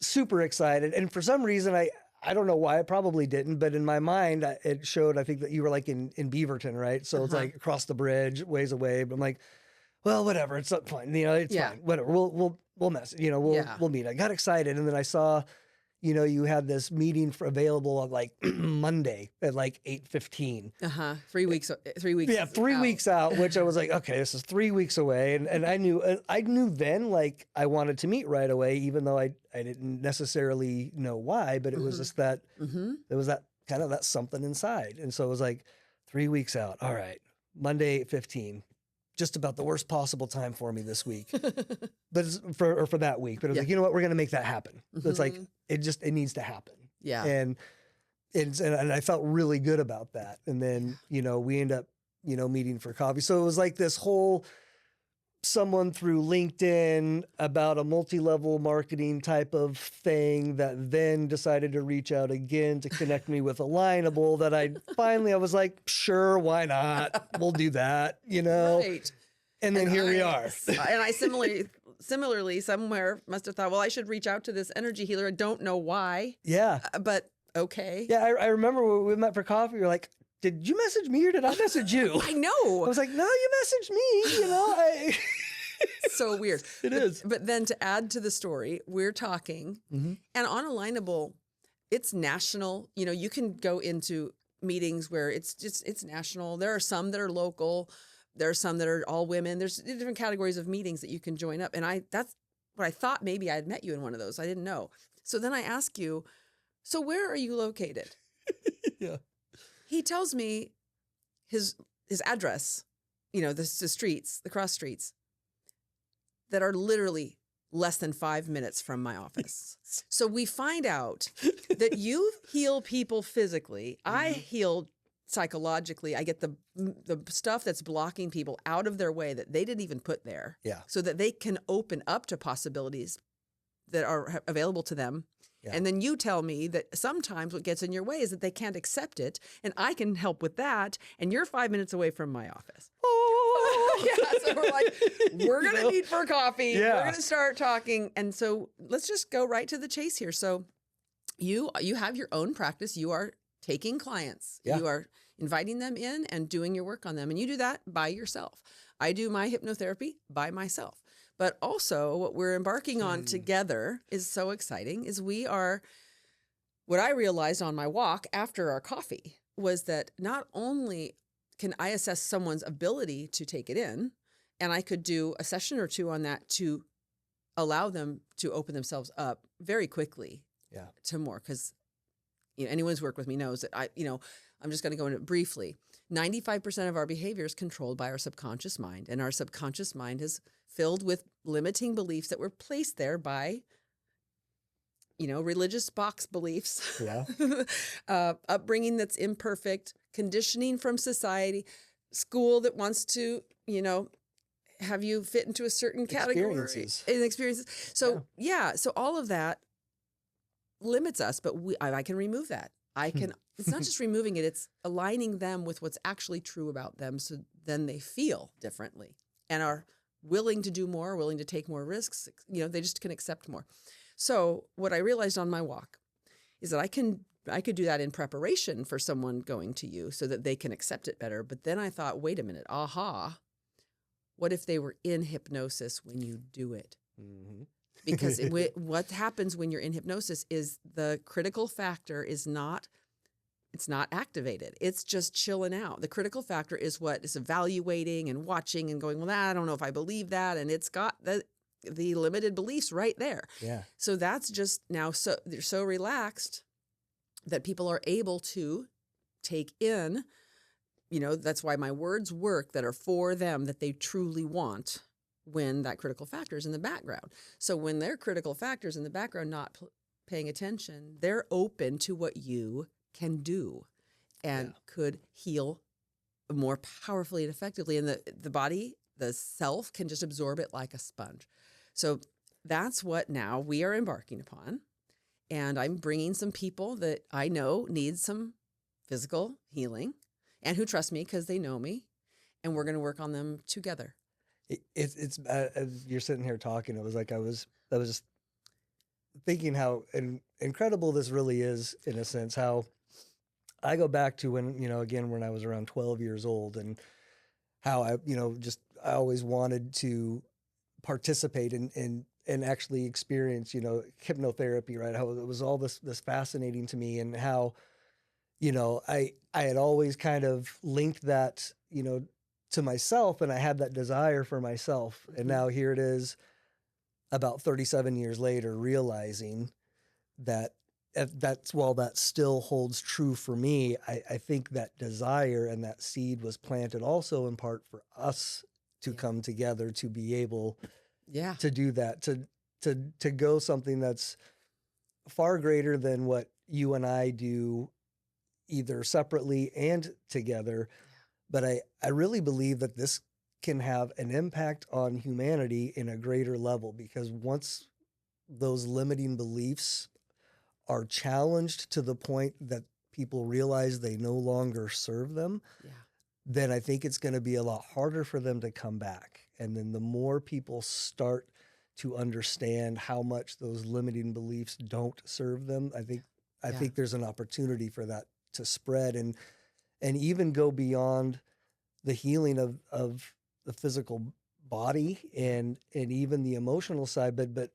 super excited. And for some reason, I don't know why, I probably didn't, but in my mind, it showed, I think that you were like in Beaverton, right? So it's like across the bridge, ways away. But I'm like, well, whatever, it's not fine. It's fine. Whatever. We'll mess. We'll meet. I got excited, and then I saw, you had this meeting available on like Monday at like 8:15. 3 weeks. 3 weeks. Yeah, 3 weeks out, which I was like, okay, this is 3 weeks away, and I knew then like I wanted to meet right away, even though I didn't necessarily know why, but it was just that there was that kind of that something inside, and so it was like 3 weeks out. All right, Monday 8:15. just about the worst possible time for me this week, but it's for that week. But it was like, you know what, we're going to make that happen. So it's like, it needs to happen. Yeah. And I felt really good about that. And then, we end up, meeting for coffee. So it was like this whole, someone through LinkedIn about a multi-level marketing type of thing that then decided to reach out again to connect me with Alignable, that I was like, sure, why not? We'll do that, Right. And then here we are. And I similarly somewhere must have thought, well, I should reach out to this energy healer. I don't know why. Yeah. But okay. Yeah. I remember when we met for coffee, you're like, did you message me or did I message you? I know. I was like, no, you messaged me, So weird. It is. But then to add to the story, we're talking, and on Alignable, it's national. You can go into meetings where it's national. There are some that are local. There are some that are all women. There's different categories of meetings that you can join up. And that's what I thought, maybe I had met you in one of those. I didn't know. So then I ask you, so where are you located? Yeah. He tells me his address, the streets, the cross streets that are literally less than 5 minutes from my office. So we find out that you heal people physically. I heal psychologically. I get the stuff that's blocking people out of their way that they didn't even put there. Yeah. So that they can open up to possibilities that are available to them. Yeah. And then you tell me that sometimes what gets in your way is that they can't accept it, and I can help with that, and you're 5 minutes away from my office. Oh. Yeah, so we're like, we're going to meet for coffee. Yeah. We're going to start talking. And so let's just go right to the chase here. So you have your own practice. You are taking clients. Yeah. You are inviting them in and doing your work on them, and you do that by yourself. I do my hypnotherapy by myself. But also what we're embarking on together is so exciting, is what I realized on my walk after our coffee was that not only can I assess someone's ability to take it in, and I could do a session or two on that to allow them to open themselves up very quickly to more. Because anyone who's worked with me knows that I'm just going to go into it briefly. 95% of our behavior is controlled by our subconscious mind, and our subconscious mind is filled with limiting beliefs that were placed there by, religious box beliefs, upbringing that's imperfect, conditioning from society, school that wants to, have you fit into a certain category. Experiences. So, so all of that limits us, but I can remove that. It's not just removing it, it's aligning them with what's actually true about them, so then they feel differently and are willing to do more, willing to take more risks. They just can accept more. So what I realized on my walk is that I could do that in preparation for someone going to you so that they can accept it better. But then I thought, wait a minute, what if they were in hypnosis when you do it? Mm-hmm. Because what happens when you're in hypnosis is the critical factor it's not activated. It's just chilling out. The critical factor is what is evaluating and watching and going, well, I don't know if I believe that. And it's got the limited beliefs right there. Yeah. So that's just now, they're so relaxed that people are able to take in, that's why my words work that are for them, that they truly want, when that critical factor is in the background. So when their critical factors in the background not paying attention, they're open to what you can do and could heal more powerfully and effectively. And the body, the self, can just absorb it like a sponge. So that's what now we are embarking upon. And I'm bringing some people that I know need some physical healing and who trust me because they know me. And we're going to work on them together. It's as you're sitting here talking, it was like I was just thinking how incredible this really is, in a sense, how I go back to when, again, when I was around 12 years old, and how I always wanted to participate in actually experience, hypnotherapy, right? How it was all this fascinating to me, and how, I had always kind of linked that, to myself, and I had that desire for myself. Mm-hmm. And now here it is about 37 years later, realizing that while that still holds true for me, I think that desire and that seed was planted also in part for us to come together to be able Yeah. to do that, to go something that's far greater than what you and I do either separately and together. But I really believe that this can have an impact on humanity in a greater level, because once those limiting beliefs are challenged to the point that people realize they no longer serve them, then I think it's going to be a lot harder for them to come back. And then the more people start to understand how much those limiting beliefs don't serve them, I think there's an opportunity for that to spread and even go beyond the healing of the physical body and even the emotional side, but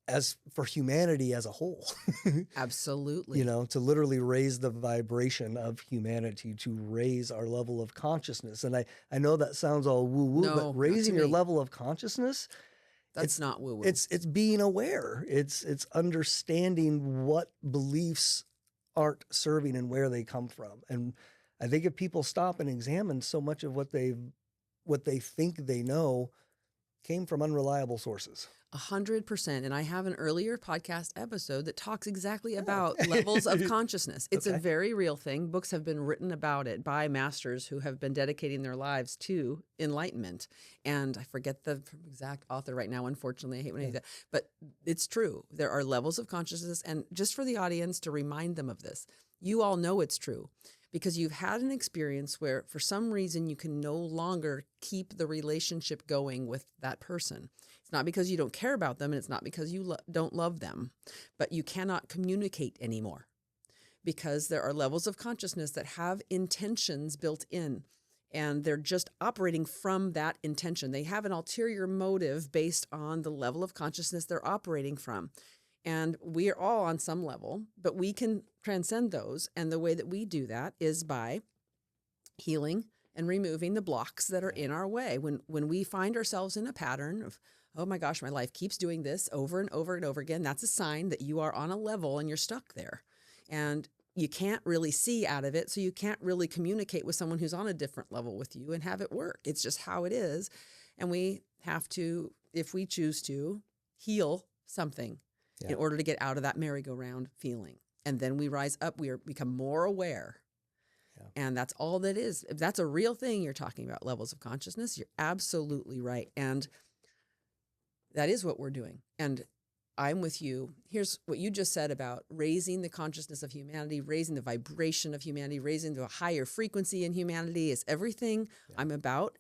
as for humanity as a whole. Absolutely. You know, to literally raise the vibration of humanity, to raise our level of consciousness. And I know that sounds all woo-woo, No, but raising not to your me. level of consciousness, That's not woo-woo. it's being aware. It's understanding what beliefs aren't serving and where they come from. And I think if people stop and examine, so much of what they think they know came from unreliable sources. 100%. And I have an earlier podcast episode that talks exactly about levels of consciousness. It's a very real thing. Books have been written about it by masters who have been dedicating their lives to enlightenment. And I forget the exact author right now. Unfortunately, I hate when I do that. But it's true. There are levels of consciousness. And just for the audience to remind them of this, you all know it's true because you've had an experience where for some reason you can no longer keep the relationship going with that person. It's not because you don't care about them, and it's not because you don't love them, but you cannot communicate anymore because there are levels of consciousness that have intentions built in, and they're just operating from that intention. They have an ulterior motive based on the level of consciousness they're operating from. And we are all on some level, but we can transcend those. And the way that we do that is by healing and removing the blocks that are in our way. When we find ourselves in a pattern of, oh my gosh, my life keeps doing this over and over and over again, that's a sign that you are on a level and you're stuck there. And you can't really see out of it, so you can't really communicate with someone who's on a different level with you and have it work. It's just how it is. And we have to, if we choose to, heal something in order to get out of that merry-go-round feeling. And then we rise up, become more aware. And that's all that is. If that's a real thing you're talking about, levels of consciousness, you're absolutely right. And that is what we're doing. And I'm with you. Here's what you just said about raising the consciousness of humanity, raising the vibration of humanity, raising to a higher frequency in humanity is everything I'm about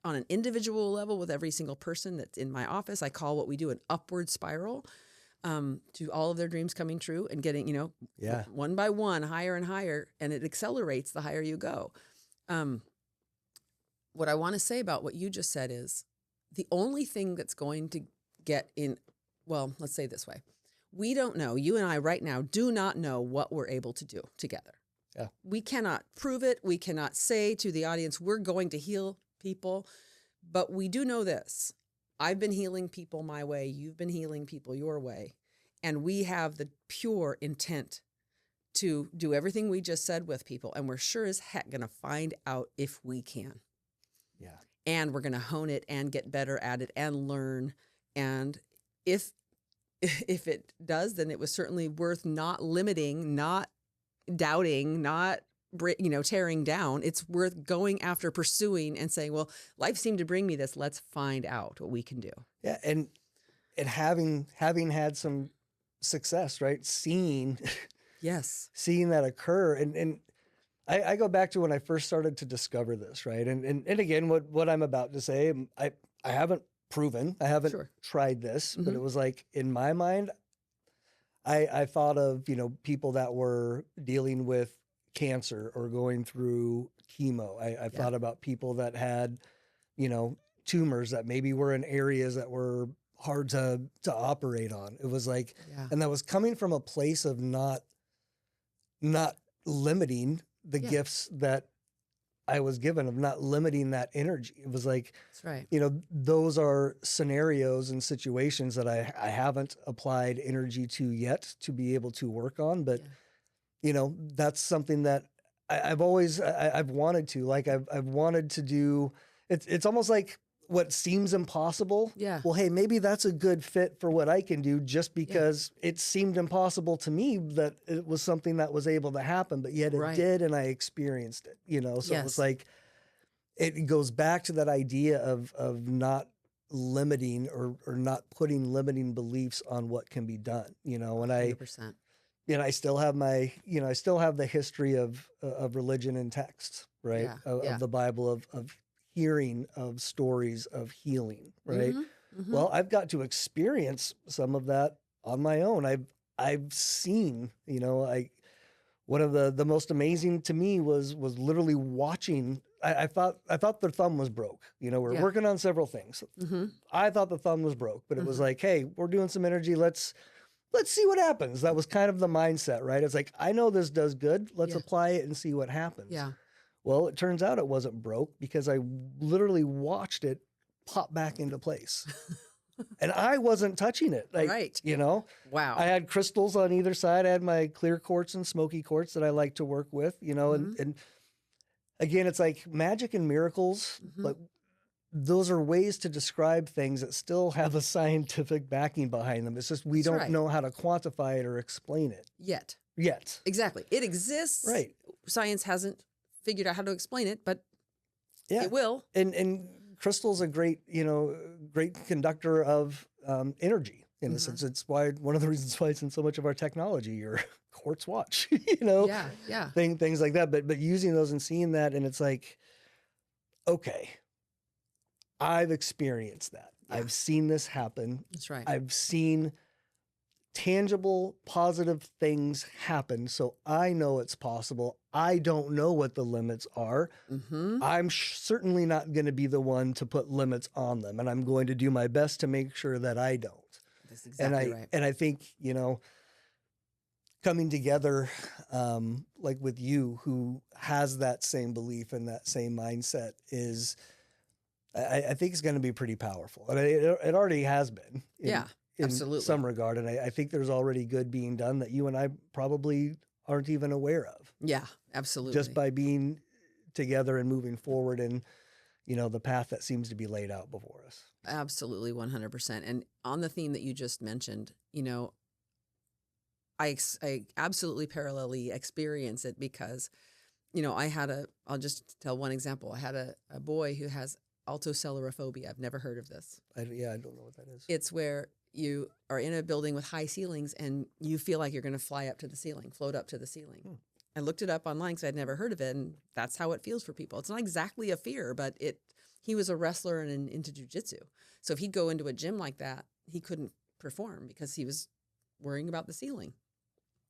on an individual level with every single person that's in my office. I call what we do an upward spiral. To all of their dreams coming true and getting, one by one, higher and higher, and it accelerates the higher you go. What I want to say about what you just said is the only thing that's going to get in, well, let's say it this way. We don't know, you and I right now do not know what we're able to do together. Yeah. We cannot prove it. We cannot say to the audience, we're going to heal people, but we do know this. I've been healing people my way. You've been healing people your way. And we have the pure intent to do everything we just said with people. And we're sure as heck going to find out if we can. Yeah. And we're going to hone it and get better at it and learn. And if it does, then it was certainly worth not limiting, not doubting, not tearing down. It's worth going after, pursuing, and saying, well, life seemed to bring me this. Let's find out what we can do. Yeah, and having had some success, right? Seeing that occur, and I go back to when I first started to discover this, right? And again, what I'm about to say, I haven't proven, I haven't tried this, but it was like in my mind, I thought of people that were dealing with cancer or going through chemo. I thought about people that had, tumors that maybe were in areas that were hard to operate on. It was like, and that was coming from a place of not limiting the gifts that I was given, of not limiting that energy. It was like, that's right. Those are scenarios and situations that I haven't applied energy to yet to be able to work on, but that's something that I've always wanted to. Like I've wanted to do, it's almost like what seems impossible. Yeah. Well, hey, maybe that's a good fit for what I can do, just because it seemed impossible to me that it was something that was able to happen, but yet it did, and I experienced it, you know? So it was like, it goes back to that idea of not limiting or not putting limiting beliefs on what can be done, you know? And 100%. I still have I still have the history of religion and text, right? Of the Bible, of hearing of stories of healing, right? Well, I've got to experience some of that on my own. I've seen, one of the most amazing to me was literally watching. I thought the thumb was broke. We're working on several things. I thought the thumb was broke, but it was like, hey, we're doing some energy. Let's see what happens. That was kind of the mindset, right? It's like, I know this does good. Let's apply it and see what happens. Yeah. Well, it turns out it wasn't broke because I literally watched it pop back into place. And I wasn't touching it. Right. Wow. I had crystals on either side. I had my clear quartz and smoky quartz that I like to work with, and again, it's like magic and miracles, but those are ways to describe things that still have a scientific backing behind them. It's just we don't know how to quantify it or explain it. Yet. Exactly. It exists. Right. Science hasn't figured out how to explain it, but it will. And crystal's a great conductor of energy in a sense. It's one of the reasons why it's in so much of our technology, your quartz watch, things like that. But using those and seeing that, and it's like, okay, I've experienced that. Yeah. I've seen this happen. That's right. I've seen tangible, positive things happen. So I know it's possible. I don't know what the limits are. I'm certainly not going to be the one to put limits on them. And I'm going to do my best to make sure that I don't. That's exactly right. And I think, coming together, like with you, who has that same belief and that same mindset is, I think it's going to be pretty powerful. And it already has been. In absolutely. some regard. And I think there's already good being done that you and I probably aren't even aware of. Yeah, absolutely. Just by being together and moving forward in, the path that seems to be laid out before us. Absolutely, 100%. And on the theme that you just mentioned, I absolutely parallelly experience it because, I'll just tell one example. I had a boy who has altocellulophobia. I've never heard of this. I don't know what that is. It's where you are in a building with high ceilings and you feel like you're going to float up to the ceiling. I looked it up online because I'd never heard of it, and that's how it feels for people. It's not exactly a fear, but he was a wrestler and into jiu-jitsu. So if he'd go into a gym like that, he couldn't perform because he was worrying about the ceiling.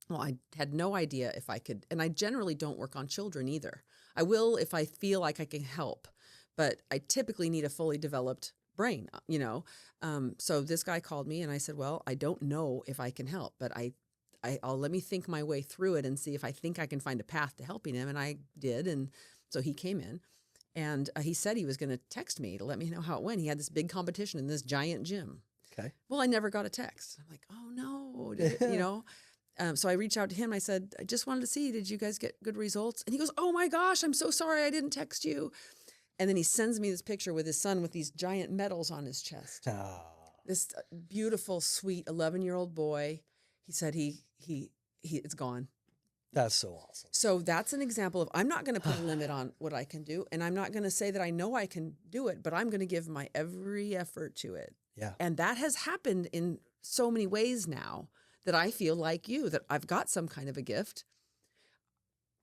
Well, I had no idea if I could, and I generally don't work on children either. I will if I feel like I can help, but I typically need a fully developed brain, So this guy called me and I said, well, I don't know if I can help, but I'll let me think my way through it and see if I think I can find a path to helping him. And I did. And so he came in and he said he was going to text me to let me know how it went. He had this big competition in this giant gym. Okay. Well, I never got a text. I'm like, oh no, so I reached out to him. I said, I just wanted to see, did you guys get good results? And he goes, oh my gosh, I'm so sorry I didn't text you. And then he sends me this picture with his son with these giant medals on his chest. Oh. This beautiful, sweet 11-year-old boy. He said it's gone. That's so awesome. So that's an example of, I'm not going to put a limit on what I can do. And I'm not going to say that I know I can do it, but I'm going to give my every effort to it. Yeah. And that has happened in so many ways now that I feel like you, that I've got some kind of a gift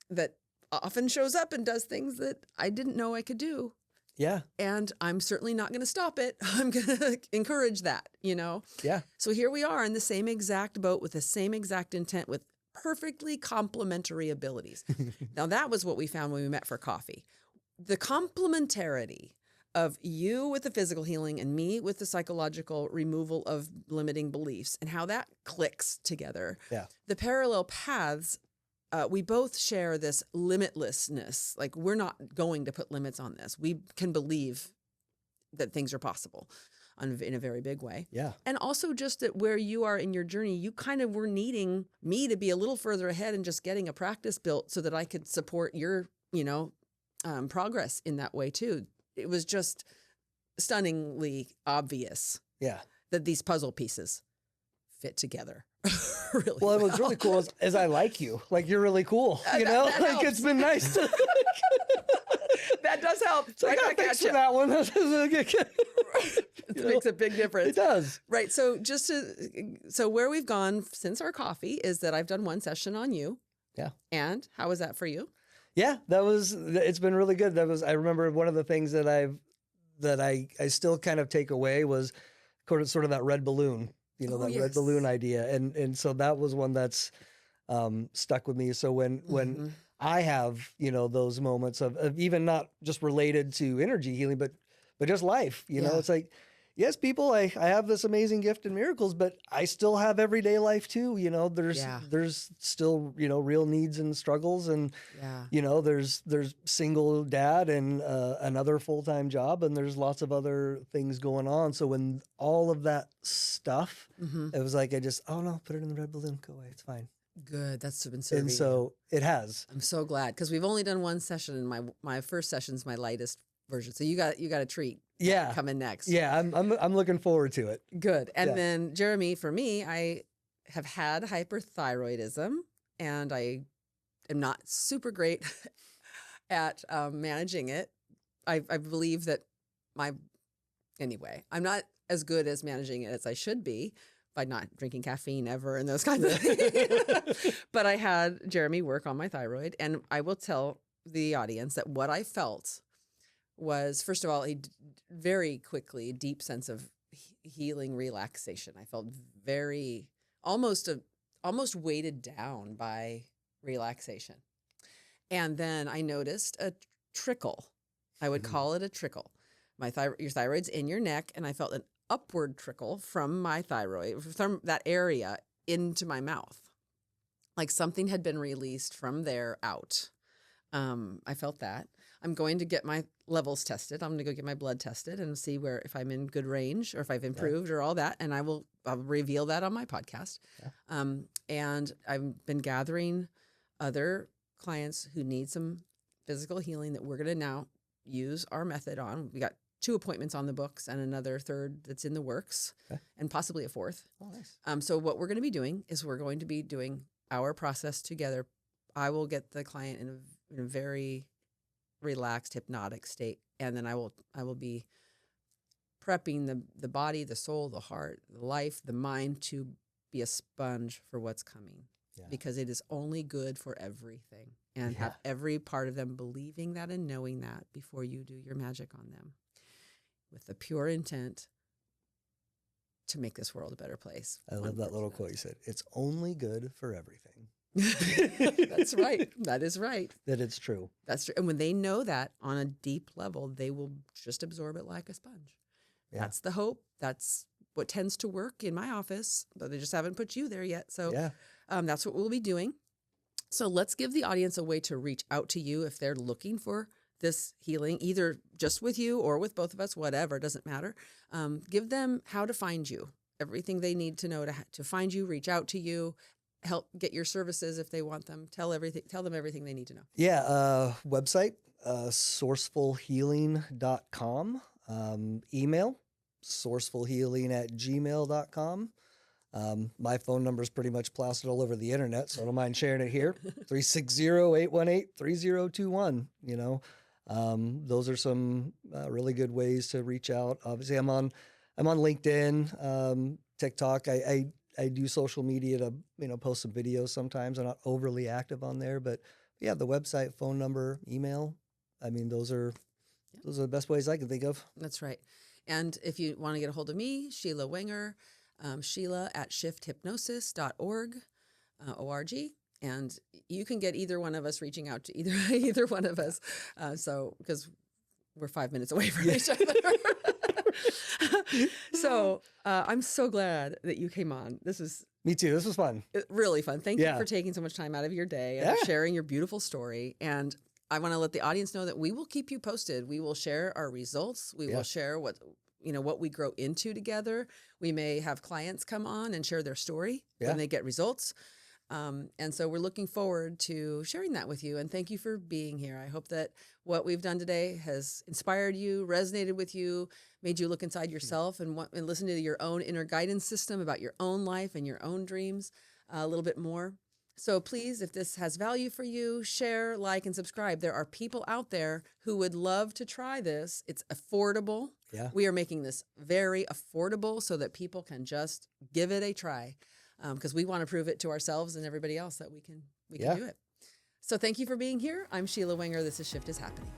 that often shows up and does things that I didn't know I could do. Yeah. And I'm certainly not going to stop it. I'm going to encourage that, Yeah. So here we are in the same exact boat with the same exact intent with perfectly complementary abilities. Now, that was what we found when we met for coffee. The complementarity of you with the physical healing and me with the psychological removal of limiting beliefs and how that clicks together. Yeah. The parallel paths, we both share this limitlessness. Like, we're not going to put limits on this. We can believe that things are possible in a very big way. Yeah. And also just that where you are in your journey, you kind of were needing me to be a little further ahead and just getting a practice built so that I could support your, progress in that way too. it was just stunningly obvious that these puzzle pieces fit together really well. What's really cool is I like you. Like, you're really cool. You know, that like, helps. it's been nice to. That does help. So I got thanks for that one. It makes a big difference. It does. Right. So so where we've gone since our coffee is that I've done one session on you. Yeah. And how was that for you? Yeah, it's been really good. I remember one of the things that I still kind of take away was sort of that red balloon, red balloon idea. And so that was one that's stuck with me. So when I have, those moments of even not just related to energy healing, but just life, it's like, yes, people, I have this amazing gift in miracles, but I still have everyday life too. There's still, real needs and struggles, and, there's single dad and another full-time job, and there's lots of other things going on. So when all of that stuff, it was like, oh no, put it in the red balloon, go away, it's fine. Good. That's been serving. And so it has. I'm so glad, because we've only done one session, and my first session's my lightest version. So you got a treat. Yeah, coming next. Yeah, I'm looking forward to it. Good. And then Jeremy, for me, I have had hyperthyroidism, and I am not super great at managing it. I believe that I'm not as good as managing it as I should be by not drinking caffeine ever and those kinds of things. But I had Jeremy work on my thyroid, and I will tell the audience that what I felt was, first of all, very quickly a deep sense of healing, relaxation. I felt very almost weighted down by relaxation. And then I noticed a trickle. I would call it a trickle. Your thyroid's in your neck, and I felt an upward trickle from my thyroid, from that area into my mouth. Like something had been released from there out. I felt that. I'm going to get my levels tested. I'm going to go get my blood tested and see if I'm in good range, or if I've improved or all that. And I'll reveal that on my podcast. Yeah. And I've been gathering other clients who need some physical healing that we're going to now use our method on. We got 2 appointments on the books and another 3rd that's in the works, and possibly a 4th. Oh, nice. So what we're going to be doing is we're going to be doing our process together. I will get the client in a very relaxed, hypnotic state, and then I will be prepping the body, the soul, the heart, the life, the mind to be a sponge for what's coming, because it is only good for everything, and have every part of them believing that and knowing that before you do your magic on them, with the pure intent to make this world a better place. I love that little quote you said. It's only good for everything. That's right. That is right. That it's true. That's true. And when they know that on a deep level, they will just absorb it like a sponge. Yeah. That's the hope. That's what tends to work in my office, but they just haven't put you there yet. So that's what we'll be doing. So let's give the audience a way to reach out to you if they're looking for this healing, either just with you or with both of us, whatever, it doesn't matter. Give them how to find you, everything they need to know to find you, reach out to you, help get your services if they want them. Tell them everything they need to know. Yeah. Website, sourcefulhealing.com. Email, sourcefulhealing@gmail.com. My phone number is pretty much plastered all over the internet, so I don't mind sharing it here. 360-818-3021. Those are some really good ways to reach out. Obviously, I'm on LinkedIn, TikTok. I do social media to, post some videos sometimes. I'm not overly active on there, but yeah, the website, phone number, email. I mean, those are the best ways I can think of. That's right. And if you want to get a hold of me, Sheila Wenger, Sheila@shifthypnosis.org, O-R-G. And you can get either one of us reaching out to either one of us. Because we're 5 minutes away from each other. So I'm so glad that you came on. Me too. This was fun. Really fun. Thank you for taking so much time out of your day and sharing your beautiful story. And I want to let the audience know that we will keep you posted. We will share our results. We will share what we grow into together. We may have clients come on and share their story when they get results. And so we're looking forward to sharing that with you. And thank you for being here. I hope that what we've done today has inspired you, resonated with you, made you look inside yourself and listen to your own inner guidance system about your own life and your own dreams a little bit more. So please, if this has value for you, share, like, and subscribe. There are people out there who would love to try this. It's affordable. Yeah. We are making this very affordable so that people can just give it a try, because we want to prove it to ourselves and everybody else that we can do it. So thank you for being here. I'm Sheila Wenger. This is Shift is Happening.